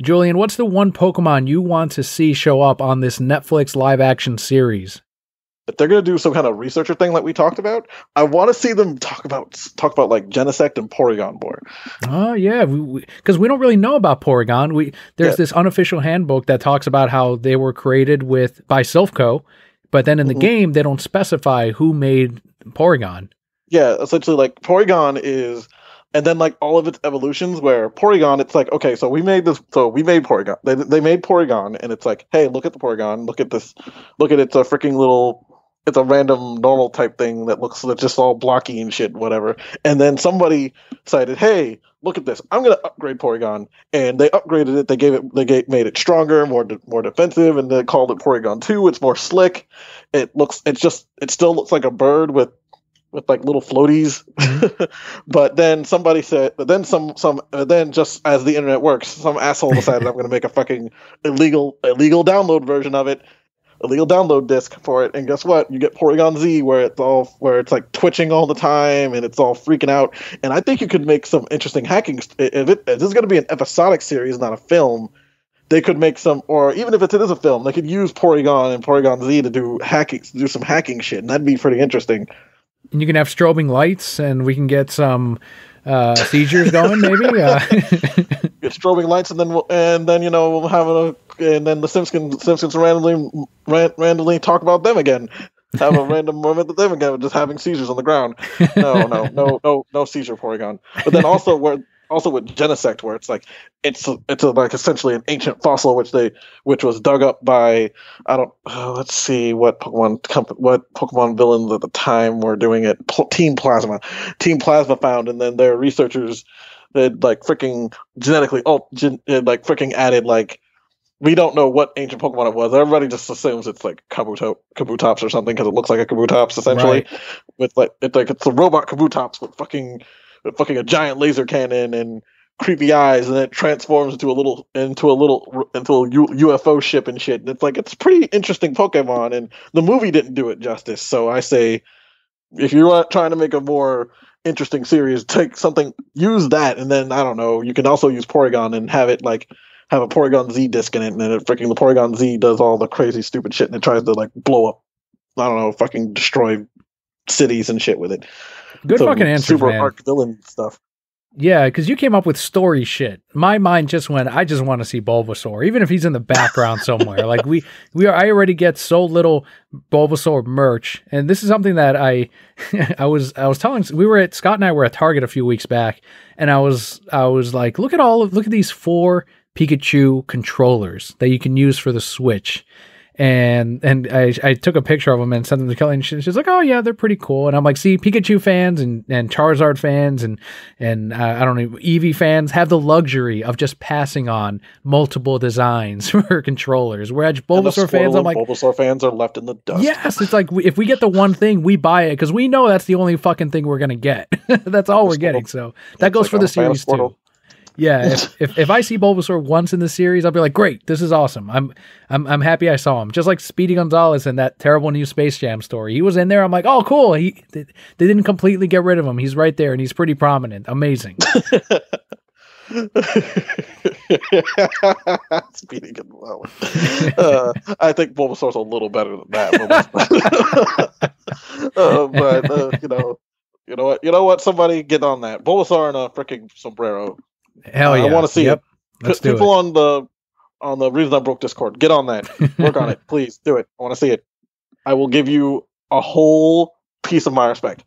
Julian, what's the one Pokemon you want to see show up on this Netflix live-action series? If they're going to do some kind of researcher thing like we talked about, I want to see them talk about like Genesect and Porygon more. Oh, yeah, because we don't really know about Porygon. There's this unofficial handbook that talks about how they were created by Silphco, but then in the game, they don't specify who made Porygon. Yeah, essentially, like, Porygon is... And then, like, all of its evolutions, where Porygon, it's like, okay, so we made Porygon. They made Porygon, and it's like, hey, look at the Porygon. Look at this. Look at it's a freaking little... It's a random normal type thing that's just all blocky and shit, whatever. And then somebody decided, hey, look at this. I'm going to upgrade Porygon. And they upgraded it. They made it stronger, more defensive, and they called it Porygon 2. It's more slick. It still looks like a bird with like little floaties. But then somebody said, then just as the internet works, some asshole decided I'm going to make a fucking illegal download version of it, illegal download disc for it. And guess what? You get Porygon Z where it's like twitching all the time and it's all freaking out. And I think you could make some interesting hacking. If this is going to be an episodic series, not a film, they could make some, or even if it is a film, they could use Porygon and Porygon Z to do some hacking shit. And that'd be pretty interesting. And you can have strobing lights, and we can get some seizures going, maybe. Get strobing lights, and then we'll have and then the Simpsons randomly talk about them again. Have a random moment with them again, just having seizures on the ground. No seizure Porygon. But then also with Genesect, where it's like it's like essentially an ancient fossil which was dug up by let's see what Pokemon villains at the time were doing it. Team Plasma found, and then their researchers had like freaking genetically freaking added, like, we don't know what ancient Pokemon it was. Everybody just assumes it's like Kabutops or something because it looks like a Kabutops essentially. Right. It's a robot Kabutops with fucking a giant laser cannon and creepy eyes, and it transforms into a UFO ship and shit. And it's like, it's a pretty interesting Pokemon, and the movie didn't do it justice. So I say, if you're trying to make a more interesting series, use that, and then I don't know, you can also use Porygon and have a Porygon Z disc in it, and then the Porygon Z does all the crazy stupid shit, and it tries to like blow up, I don't know, fucking destroy cities and shit with it. Good fucking answer, super man. arc villain stuff. Yeah, because you came up with story shit. My mind just went, I just want to see Bulbasaur, even if he's in the background somewhere. Like I already get so little Bulbasaur merch, and this is something that I was telling. Scott and I were at Target a few weeks back, and I was like, look at these 4 Pikachu controllers that you can use for the Switch. And I took a picture of them and sent them to Kelly, and she's like, oh yeah, they're pretty cool. And I'm like, see, Pikachu fans and Charizard fans and I don't know, Eevee fans have the luxury of just passing on multiple designs for controllers. Whereas Bulbasaur fans, I'm like, Bulbasaur fans are left in the dust. Yes, it's like, if we get the one thing, we buy it because we know that's the only fucking thing we're gonna get. That's all we're getting. So that goes for the series too. Yeah, if I see Bulbasaur once in the series, I'll be like, great, this is awesome. I'm happy I saw him. Just like Speedy Gonzalez in that terrible new Space Jam story. He was in there. I'm like, oh, cool. They didn't completely get rid of him. He's right there, and he's pretty prominent. Amazing. Speedy Gonzalez. I think Bulbasaur's a little better than that. You know what? Somebody get on that. Bulbasaur and a freaking sombrero. Hell yeah! I want to see it. Let's do People it. on the Reason I Broke Discord, get on that. Work on it, please. Do it. I want to see it. I will give you a whole piece of my respect.